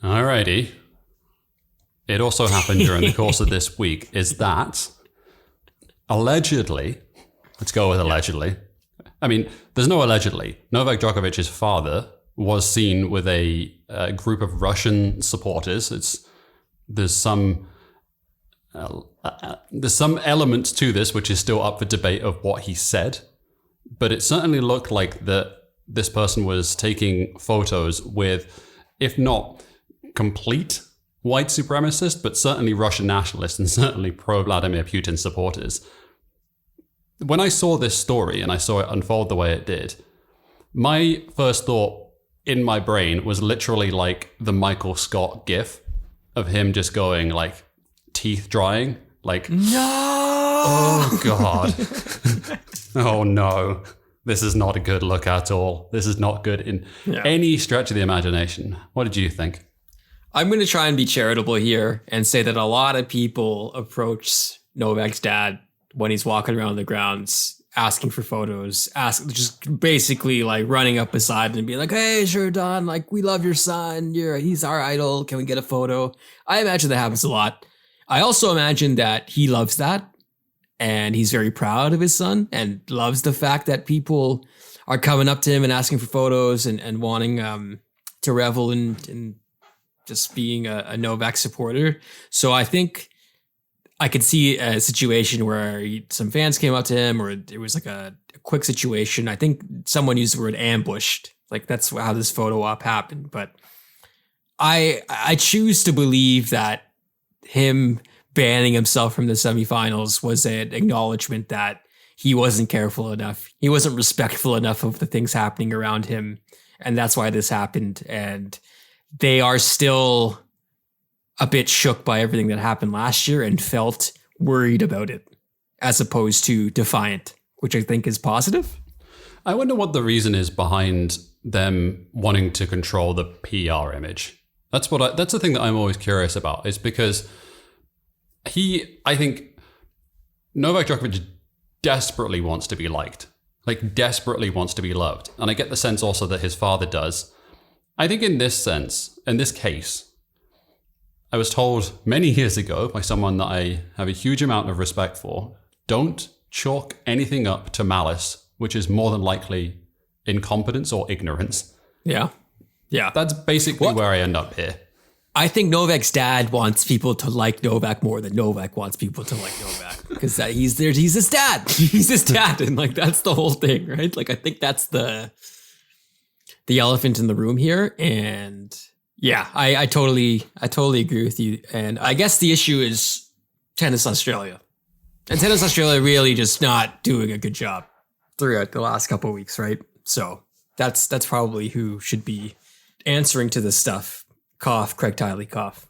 Alrighty. It also happened during the course of this week is that allegedly, let's go with allegedly. I mean, there's no allegedly. Novak Djokovic's father was seen with a group of Russian supporters. There's some elements to this which is still up for debate of what he said, but it certainly looked like that this person was taking photos with, if not complete white supremacist, but certainly Russian nationalists and certainly pro-Vladimir Putin supporters. When I saw this story and I saw it unfold the way it did, my first thought in my brain was literally like the Michael Scott gif of him just going like teeth drying, like, no! Oh God. Oh no. This is not a good look at all. This is not good in any stretch of the imagination. What did you think? I'm going to try and be charitable here and say that a lot of people approach Novak's dad when he's walking around the grounds asking for photos, just basically like running up beside him and being like, hey, sure, Don, like, we love your son. He's our idol. Can we get a photo? I imagine that happens a lot. I also imagine that he loves that and he's very proud of his son and loves the fact that people are coming up to him and asking for photos and wanting to revel in just being a Novak supporter. So I think I could see a situation where some fans came up to him or it was like a quick situation. I think someone used the word ambushed. Like that's how this photo op happened. But I choose to believe that him banning himself from the semifinals was an acknowledgement that he wasn't careful enough. He wasn't respectful enough of the things happening around him. And that's why this happened. And they are still a bit shook by everything that happened last year and felt worried about it as opposed to defiant, which I think is positive. I wonder what the reason is behind them wanting to control the PR image. That's the thing that I'm always curious about, is because I think Novak Djokovic desperately wants to be liked, like desperately wants to be loved. And I get the sense also that his father does. I think in this case, I was told many years ago by someone that I have a huge amount of respect for, don't chalk anything up to malice, which is more than likely incompetence or ignorance. Yeah. Yeah. That's basically where I end up here. I think Novak's dad wants people to like Novak more than Novak wants people to like Novak, because he's his dad. He's his dad. And like, that's the whole thing, right? Like, I think that's the elephant in the room here. And yeah, I totally agree with you. And I guess the issue is Tennis Australia. And Tennis Australia really just not doing a good job throughout the last couple of weeks, right? So that's probably who should be answering to this stuff. Cough, Craig Tiley, cough.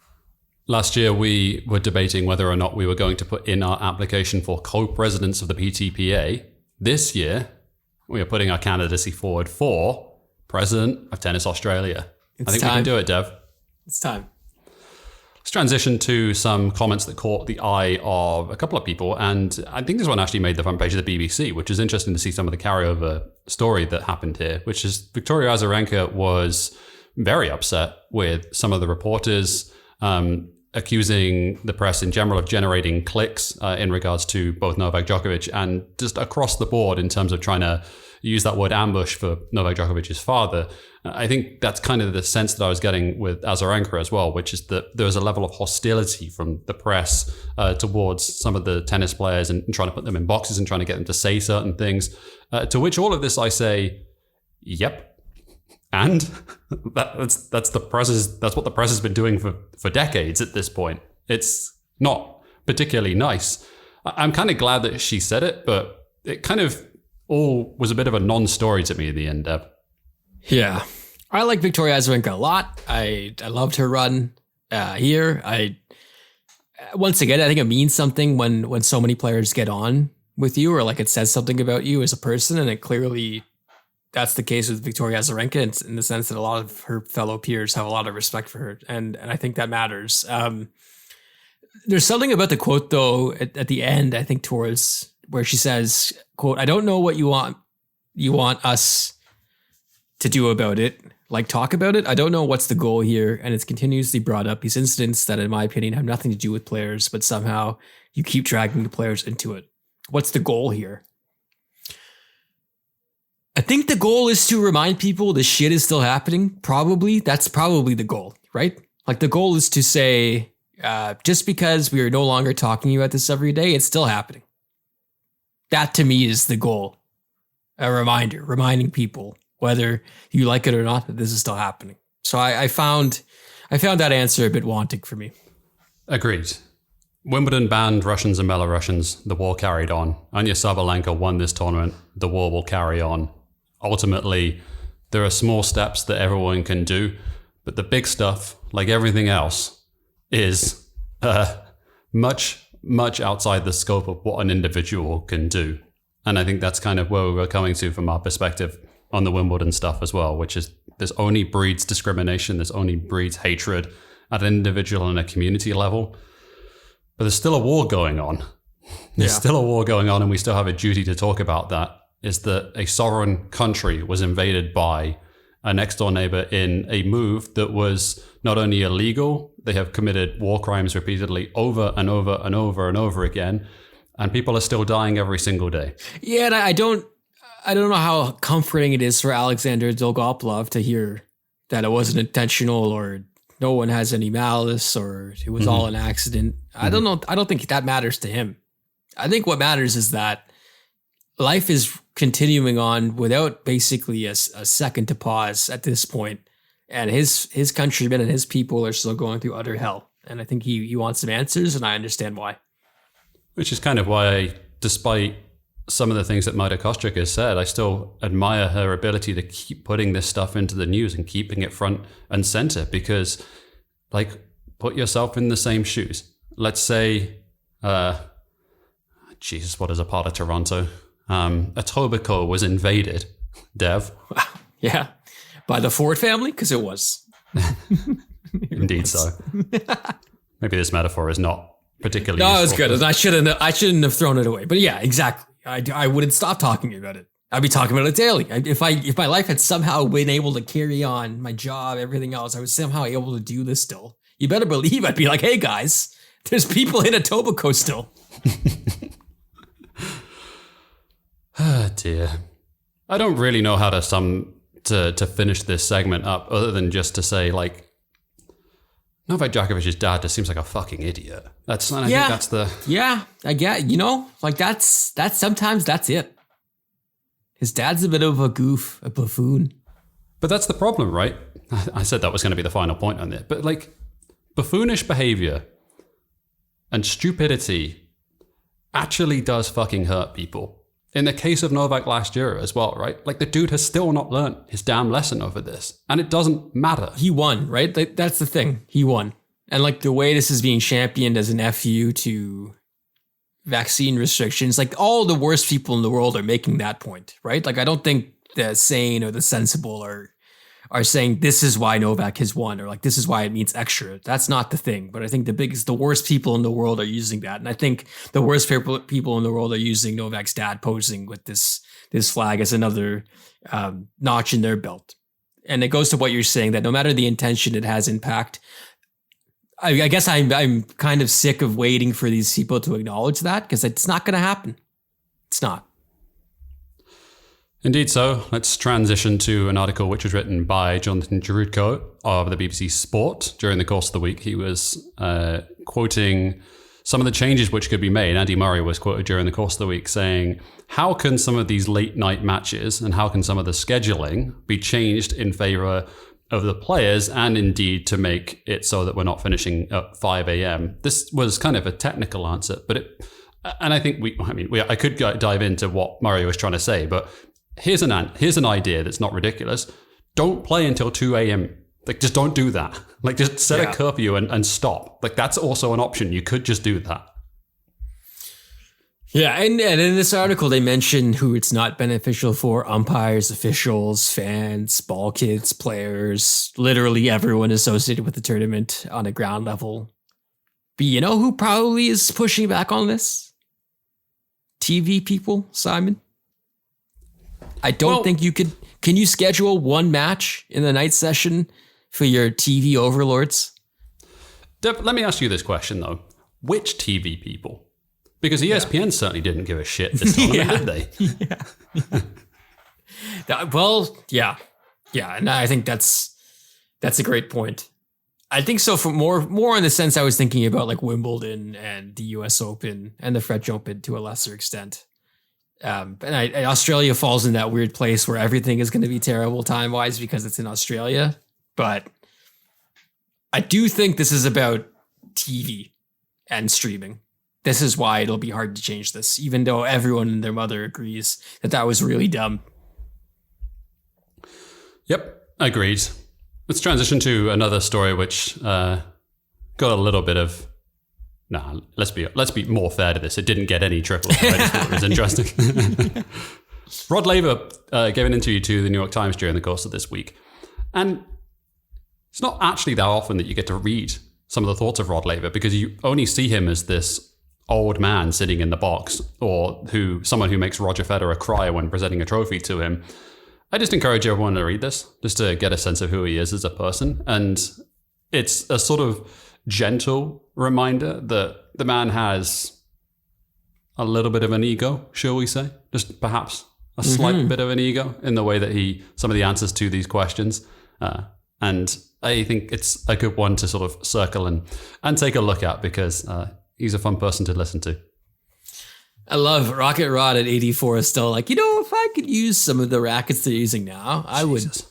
Last year, we were debating whether or not we were going to put in our application for co-presidents of the PTPA. This year, we are putting our candidacy forward for president of Tennis Australia. I think we can do it, Dev. It's time. Let's transition to some comments that caught the eye of a couple of people. And I think this one actually made the front page of the BBC, which is interesting to see some of the carryover story that happened here, which is Victoria Azarenka was very upset with some of the reporters accusing the press in general of generating clicks in regards to both Novak Djokovic and just across the board in terms of trying to use that word ambush for Novak Djokovic's father. I think that's kind of the sense that I was getting with Azarenka as well, which is that there was a level of hostility from the press towards some of the tennis players and trying to put them in boxes and trying to get them to say certain things. To which all of this I say, yep. And that's the press. That's what the press has been doing for decades at this point. It's not particularly nice. I'm kind of glad that she said it, but it kind of all was a bit of a non-story to me in the end, Deb. Yeah. I like Victoria Azarenka a lot. I loved her run here. Once again, I think it means something when so many players get on with you, or like it says something about you as a person, and it clearly that's the case with Victoria Azarenka. It's in the sense that a lot of her fellow peers have a lot of respect for her. And I think that matters. There's something about the quote though, at the end, I think towards where she says, quote, "I don't know what you want us to do about it, like talk about it. I don't know what's the goal here, and it's continuously brought up, these incidents that, in my opinion, have nothing to do with players, but somehow you keep dragging the players into it. What's the goal here? I think the goal is to remind people this shit is still happening. Probably. That's probably the goal, right? Like the goal is to say, just because we are no longer talking about this every day, it's still happening. That to me is the goal. A reminder, reminding people, whether you like it or not, that this is still happening. So I found that answer a bit wanting for me. Agreed. Wimbledon banned Russians and Belarusians. The war carried on. Aryna Sabalenka won this tournament. The war will carry on. Ultimately, there are small steps that everyone can do, but the big stuff, like everything else, is much, much outside the scope of what an individual can do. And I think that's kind of where we're coming to from our perspective on the Wimbledon stuff as well, which is this only breeds discrimination, this only breeds hatred at an individual and a community level. But there's still a war going on. There's still a war going on, and we still have a duty to talk about that, is that a sovereign country was invaded by a next door neighbor in a move that was not only illegal, they have committed war crimes repeatedly over and over and over and over again, and people are still dying every single day. Yeah, and I don't know how comforting it is for Alexander Dolgopolov to hear that it wasn't intentional, or no one has any malice, or it was all an accident. I don't know. I don't think that matters to him. I think what matters is that life is continuing on without basically a second to pause at this point. And his countrymen and his people are still going through utter hell. And I think he wants some answers, and I understand why. Which is kind of why, despite some of the things that Maida Kostrick has said, I still admire her ability to keep putting this stuff into the news and keeping it front and center, because, like, put yourself in the same shoes. Let's say, Jesus, what is a part of Toronto? Etobicoke was invaded, Dev. Wow. Yeah. By the Ford family? Because it was. Indeed so. Maybe this metaphor is not particularly No, useful. it was good. And I shouldn't have thrown it away. But yeah, exactly. I wouldn't stop talking about it. I'd be talking about it daily. If my life had somehow been able to carry on, my job, everything else, I was somehow able to do this still. You better believe I'd be like, hey guys, there's people in Etobicoke still. Oh dear. I don't really know how to finish this segment up, other than just to say, like, Novak Djokovic's dad just seems like a fucking idiot. I think that's the... Yeah, I get, like that's sometimes that's it. His dad's a bit of a goof, a buffoon. But that's the problem, right? I said that was going to be the final point on it. But, like, buffoonish behavior and stupidity actually does fucking hurt people. In the case of Novak last year as well, right? Like, the dude has still not learned his damn lesson over this. And it doesn't matter. He won, right? That's the thing. He won. And, like, the way this is being championed as an FU to vaccine restrictions, like, all the worst people in the world are making that point, right? Like, I don't think the sane or the sensible are saying this is why Novak has won, or like this is why it means extra. That's not the thing. But I think the worst people in the world are using that. And I think the worst people in the world are using Novak's dad posing with this flag as another notch in their belt. And it goes to what you're saying, that no matter the intention, it has impact. I guess I'm kind of sick of waiting for these people to acknowledge that, because it's not going to happen. It's not. Indeed so. Let's transition to an article which was written by Jonathan Jarutko of the BBC Sport during the course of the week. He was quoting some of the changes which could be made. Andy Murray was quoted during the course of the week saying, how can some of these late night matches and how can some of the scheduling be changed in favor of the players, and indeed to make it so that we're not finishing at 5 a.m. This was kind of a technical answer, but and I think I could dive into what Murray was trying to say, but here's an idea that's not ridiculous. Don't play until 2 a.m. Like, just don't do that. Like, just set a curfew and stop. Like, that's also an option. You could just do that. Yeah, and in this article, they mention who it's not beneficial for: umpires, officials, fans, ball kids, players, literally everyone associated with the tournament on a ground level. But you know who probably is pushing back on this? TV people, Simon. I don't think you could Can you schedule one match in the night session for your TV overlords? Dev, let me ask you this question, though. Which TV people? Because ESPN certainly didn't give a shit this tournament, did they? Well, yeah. Yeah, and I think that's a great point. I think so for more in the sense I was thinking about like Wimbledon and the US Open and the French Open to a lesser extent. And Australia falls in that weird place where everything is going to be terrible time-wise because it's in Australia. But I do think this is about TV and streaming. This is why it'll be hard to change this, even though everyone and their mother agrees that was really dumb. Yep, agreed. Let's transition to another story which got a little bit of... Nah, let's be more fair to this. It didn't get any triples. It was interesting. Rod Laver gave an interview to the New York Times during the course of this week. And it's not actually that often that you get to read some of the thoughts of Rod Laver because you only see him as this old man sitting in the box or someone who makes Roger Federer cry when presenting a trophy to him. I just encourage everyone to read this just to get a sense of who he is as a person. And it's a sort of gentle reminder that the man has a little bit of an ego, shall we say? Just perhaps a slight bit of an ego in the way that some of the answers to these questions. And I think it's a good one to sort of circle and take a look at because he's a fun person to listen to. I love Rocket Rod at 84 is still like, if I could use some of the rackets they're using now, I would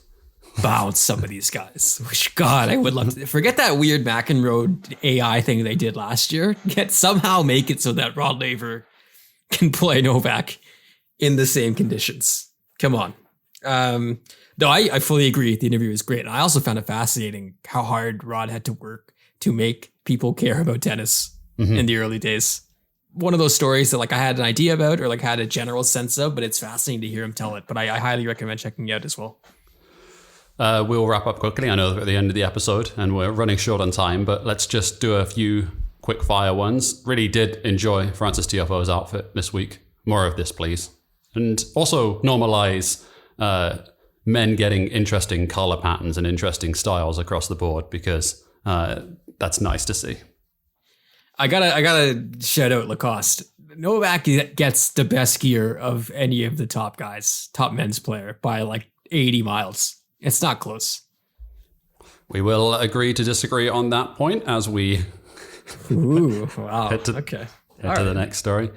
bounce some of these guys. Which, God, I would love to. Forget that weird McEnroe AI thing they did last year. Somehow make it so that Rod Laver can play Novak in the same conditions. Come on. No, I fully agree. The interview was great. And I also found it fascinating how hard Rod had to work to make people care about tennis in the early days. One of those stories that like I had an idea about or like had a general sense of, but it's fascinating to hear him tell it. But I highly recommend checking it out as well. We'll wrap up quickly. I know we're at the end of the episode and we're running short on time, but let's just do a few quick fire ones. Really did enjoy Francis Tiafoe's outfit this week. More of this, please. And also normalize men getting interesting color patterns and interesting styles across the board because that's nice to see. I gotta shout out Lacoste. Novak gets the best gear of any of the top guys, top men's player by like 80 miles. It's not close. We will agree to disagree on that point as we Ooh, wow. head to The next story.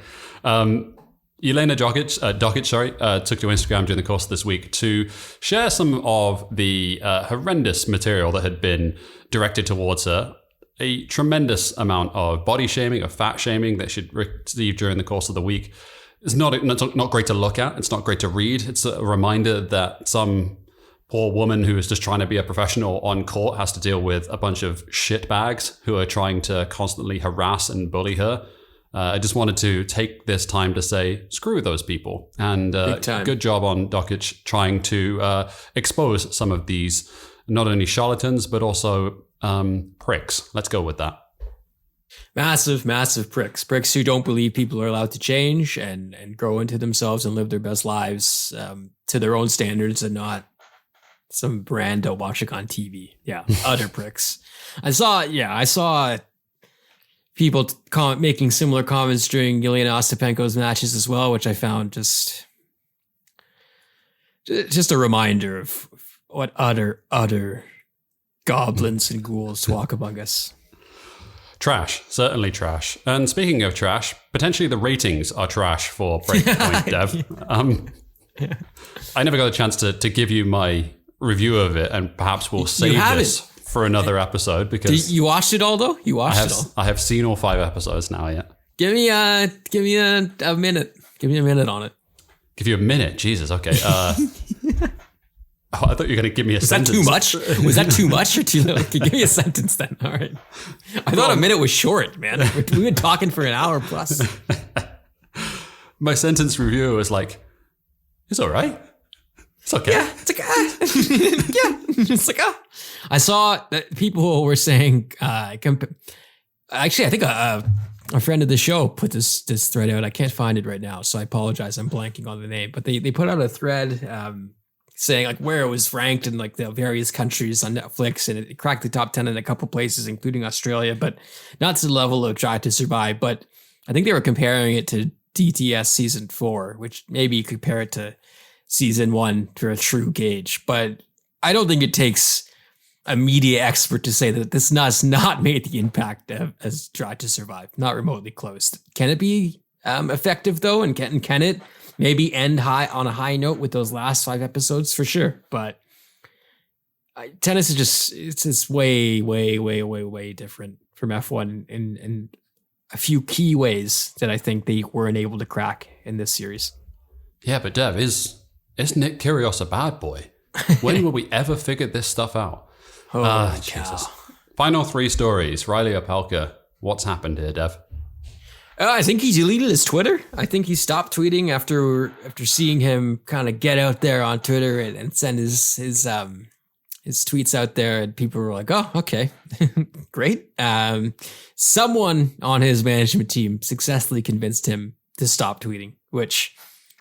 Jelena Dokic took to Instagram during the course of this week to share some of the horrendous material that had been directed towards her. A tremendous amount of body shaming, of fat shaming that she'd received during the course of the week. It's not great to look at. It's not great to read. It's a reminder that some poor woman who is just trying to be a professional on court has to deal with a bunch of shitbags who are trying to constantly harass and bully her. I just wanted to take this time to say, screw those people. And good job on Dokic trying to expose some of these, not only charlatans, but also pricks. Let's go with that. Massive pricks who don't believe people are allowed to change and grow into themselves and live their best lives to their own standards and not some brando watching on TV. Yeah, utter pricks. I saw people making similar comments during Yelena Ostapenko's matches as well, which I found just a reminder of what utter goblins and ghouls walk among us. Trash, certainly trash. And speaking of trash, potentially the ratings are trash for Breakpoint, Dev. I never got a chance to give you my review of it, and perhaps we'll save this for another episode because you watched it all though. I have seen all 5 episodes now. Yeah. Give me a minute. Give me a minute on it. Give you a minute, Jesus. Okay. I thought you were going to give me a sentence. Was that too much or too little? Give me a sentence then. All right. I thought a minute was short, man. We've been talking for an hour plus. My sentence review was like, it's all right. It's okay. Yeah, it's okay. Yeah, it's like, I saw that people were saying, actually, I think a friend of the show put this thread out. I can't find it right now, so I apologize. I'm blanking on the name. But they put out a thread saying like where it was ranked in like the various countries on Netflix, and it cracked the top 10 in a couple places, including Australia, but not to the level of Drive to Survive. But I think they were comparing it to DTS season 4, which maybe you compare it to season 1 for a true gauge. But I don't think it takes a media expert to say that this has not made the impact as Drive to Survive, not remotely close. Can it be effective though? And can it maybe end on a high note with those last 5 episodes? For sure. But tennis is just way, way, way, way, way different from F1 in a few key ways that I think they weren't able to crack in this series. Yeah, but Dev, is Nick Kyrgios a bad boy? When will we ever figure this stuff out? Jesus. Final 3 stories. Riley Opelka. What's happened here, Dev? I think he deleted his Twitter. I think he stopped tweeting after seeing him kind of get out there on Twitter and send his tweets out there, and people were like, "Oh, okay, great." Someone on his management team successfully convinced him to stop tweeting, which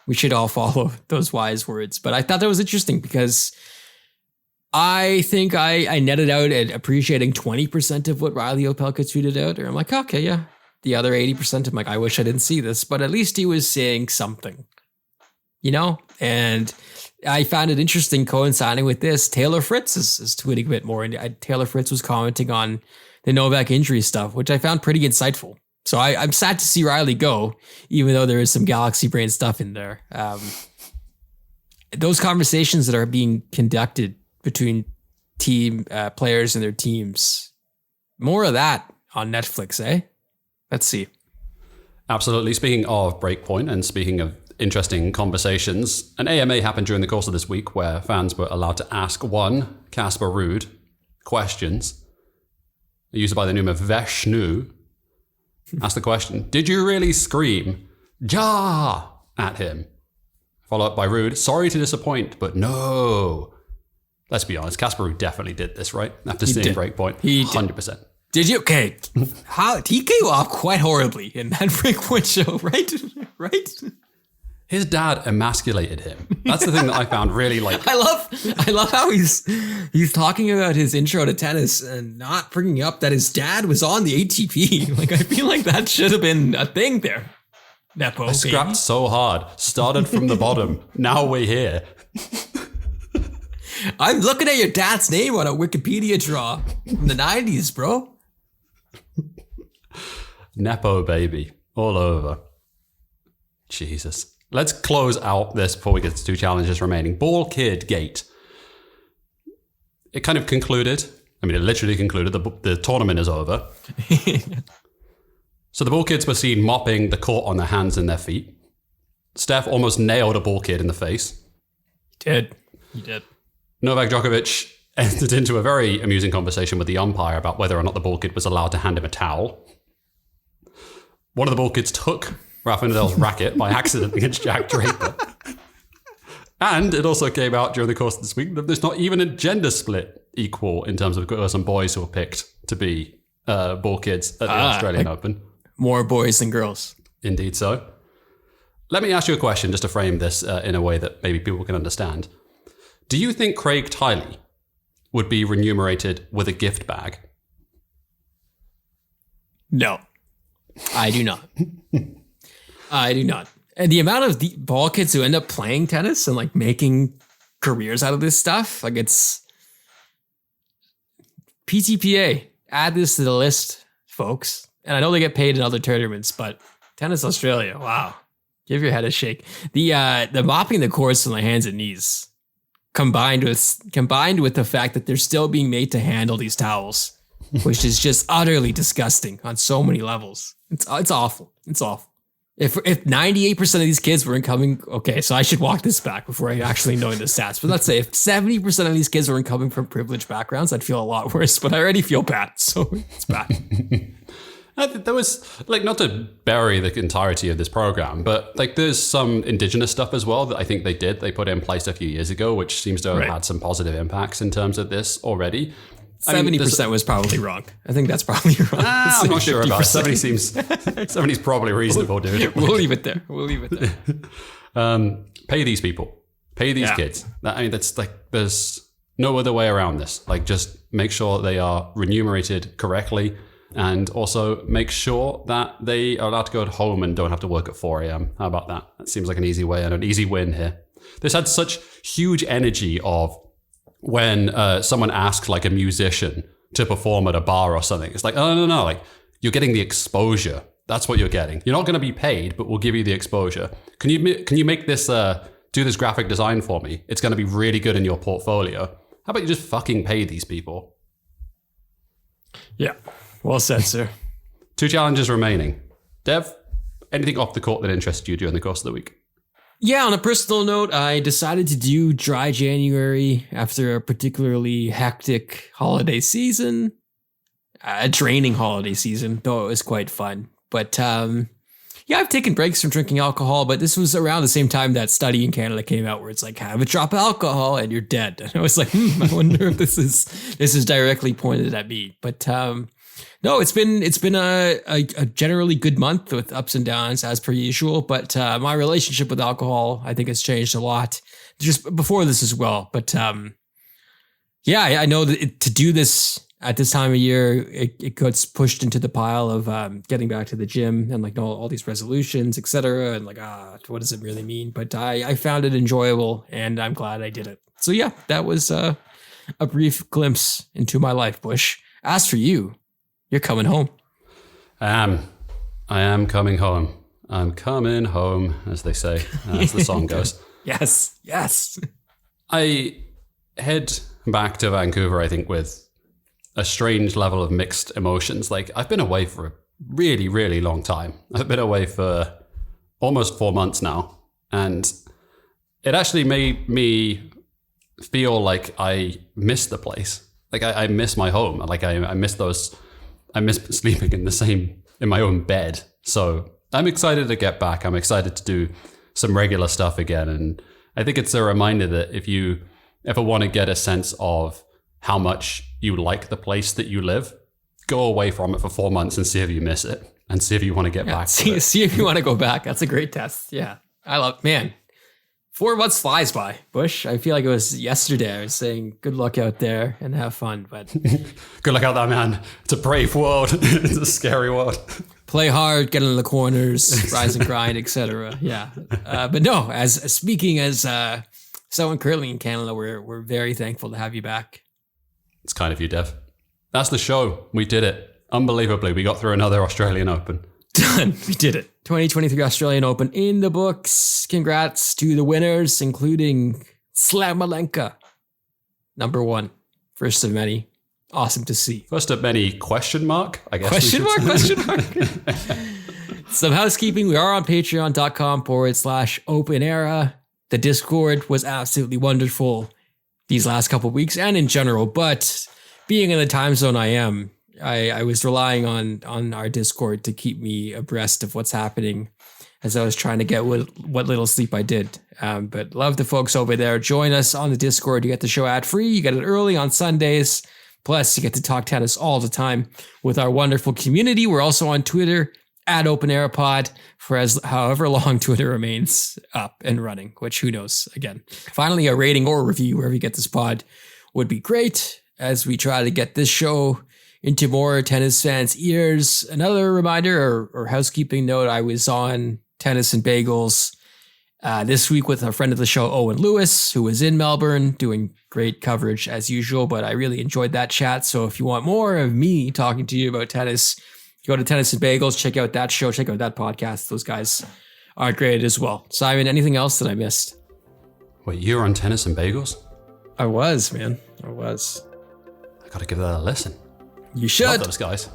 we should all follow those wise words. But I thought that was interesting because I think I netted out at appreciating 20% of what Riley Opelka tweeted out. Or I'm like, okay, yeah. The other 80%, I'm like, I wish I didn't see this, but at least he was saying something, you know? And I found it interesting coinciding with this. Taylor Fritz is tweeting a bit more. And Taylor Fritz was commenting on the Novak injury stuff, which I found pretty insightful. So I'm sad to see Riley go, even though there is some Galaxy Brain stuff in there. Those conversations that are being conducted between team players and their teams, more of that on Netflix, eh? Let's see. Absolutely. Speaking of Breakpoint and speaking of interesting conversations, an AMA happened during the course of this week where fans were allowed to ask one Casper Ruud questions. A user by the name of Veshnu asked the question, "Did you really scream Ja at him?" Followed up by Ruud, "Sorry to disappoint, but no." Let's be honest, Casper Ruud definitely did this, right? After seeing Breakpoint. He 100%. Did you? Okay. How he came off quite horribly in that Breakpoint show, right? Right? His dad emasculated him. That's the thing that I found really like. I love how he's talking about his intro to tennis and not bringing up that his dad was on the ATP. Like, I feel like that should have been a thing there. Nepo, I scrapped so hard, started from the bottom. Now we're here. I'm looking at your dad's name on a Wikipedia draw from the 90s, bro. Nepo baby, all over. Jesus. Let's close out this before we get to 2 challenges remaining. Ball Kid Gate. It kind of concluded. I mean, it literally concluded. The tournament is over. So the Ball Kids were seen mopping the court on their hands and their feet. Steph almost nailed a Ball Kid in the face. He did. Novak Djokovic entered into a very amusing conversation with the umpire about whether or not the Ball Kid was allowed to hand him a towel. One of the Ball Kids took Rafa Nadal's racket by accident against Jack Draper. And it also came out during the course of this week that there's not even a gender split equal in terms of girls and boys who are picked to be Ball Kids at the Australian Open. More boys than girls. Indeed so. Let me ask you a question just to frame this in a way that maybe people can understand. Do you think Craig Tiley would be remunerated with a gift bag? No, I do not. I do not. And the amount of the Ball Kids who end up playing tennis and like making careers out of this stuff, like it's PTPA. Add this to the list, folks. And I know they get paid in other tournaments, but Tennis Australia, wow. Give your head a shake. The mopping the courts on the hands and knees, combined with the fact that they're still being made to handle these towels, which is just utterly disgusting on so many levels. It's awful. It's awful. If 98% of these kids were incoming, okay, so I should walk this back before I actually know the stats. But let's say if 70% of these kids were coming from privileged backgrounds, I'd feel a lot worse. But I already feel bad, so it's bad. There was, like, not to bury the entirety of this program, but like there's some indigenous stuff as well that I think they put in place a few years ago, which seems to have had some positive impacts in terms of this already. 70% was probably wrong. I think that's probably wrong. I'm not sure about it. 70 is probably reasonable, dude. We'll leave it there. Pay Pay these people Pay these kids. That's like, there's no other way around this. Like, just make sure they are remunerated correctly, and also make sure that they are allowed to go home and don't have to work at 4 a.m. How about that? That seems like an easy way and an easy win here. This had such huge energy of when someone asked like a musician to perform at a bar or something. It's like, oh, no, like, you're getting the exposure. That's what you're getting. You're not going to be paid, but we'll give you the exposure. Can you make this, do this graphic design for me? It's going to be really good in your portfolio. How about you just fucking pay these people? Yeah. Well said, sir. 2 challenges remaining. Dev, anything off the court that interested you during the course of the week? Yeah, on a personal note, I decided to do dry January after a particularly hectic holiday season. A draining holiday season, though it was quite fun. But yeah, I've taken breaks from drinking alcohol, but this was around the same time that study in Canada came out where it's like, have a drop of alcohol and you're dead. And I was like, I wonder if this is directly pointed at me. But no, it's been a generally good month with ups and downs as per usual. But my relationship with alcohol, I think, has changed a lot just before this as well. But yeah, I know that to do this at this time of year, it gets pushed into the pile of getting back to the gym and like all these resolutions, etc. And like, what does it really mean? But I found it enjoyable and I'm glad I did it. So yeah, that was a brief glimpse into my life, Bush. As for you, you're coming home. I am coming home. I'm coming home, as they say, as the song goes. Yes. I head back to Vancouver, I think, with a strange level of mixed emotions. Like, I've been away for a really, really long time. I've been away for almost 4 months now. And it actually made me feel like I miss the place. Like, I miss my home. Like, I miss sleeping in my own bed. So I'm excited to get back. I'm excited to do some regular stuff again. And I think it's a reminder that if you ever want to get a sense of how much you like the place that you live, go away from it for 4 months and see if you miss it and see if you want to get back. See if you want to go back. That's a great test. Yeah. I love, man, 4 months flies by, Bush. I feel like it was yesterday. I was saying good luck out there and have fun, but good luck out there, man. It's a brave world. It's a scary world. Play hard, get in the corners, rise and grind, etc. Yeah. But no, as speaking as someone currently in Canada, we're very thankful to have you back. It's kind of you, Dev. That's the show. We did it. Unbelievably, we got through another Australian Open. Done. We did it. 2023 Australian Open in the books. Congrats to the winners, including Slamalenka. Number 1. First of many. Awesome to see. First of many question mark, I guess. Question mark. Some housekeeping. We are on patreon.com/open era. The Discord was absolutely wonderful these last couple of weeks and in general, but being in the time zone I was relying on our Discord to keep me abreast of what's happening as I was trying to get what little sleep I did. But love the folks over there. Join us on the Discord. You get the show ad free. You get it early on Sundays. Plus, you get to talk tennis all the time with our wonderful community. We're also on Twitter @OpenAirPod for however long Twitter remains up and running, which who knows again. Finally, a rating or review wherever you get this pod would be great as we try to get this show into more tennis fans' ears. Another reminder or housekeeping note, I was on Tennis and Bagels this week with a friend of the show, Owen Lewis, who was in Melbourne doing great coverage as usual, but I really enjoyed that chat. So if you want more of me talking to you about tennis, go to Tennis and Bagels, check out that show, check out that podcast. Those guys are great as well. Simon, anything else that I missed? Wait, you're on Tennis and Bagels? I was, man. I was. I gotta give that a listen. You should. Love those guys.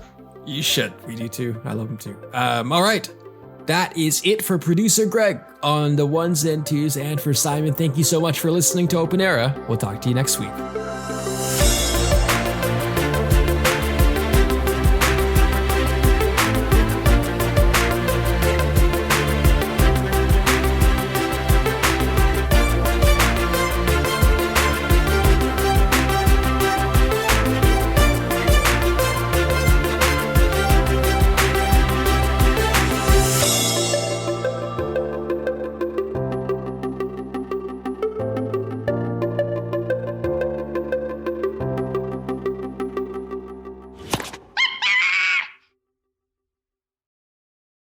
You should. We do too. I love them too. All right. That is it for producer Greg on the ones and twos. And for Simon, thank you so much for listening to Open Era. We'll talk to you next week.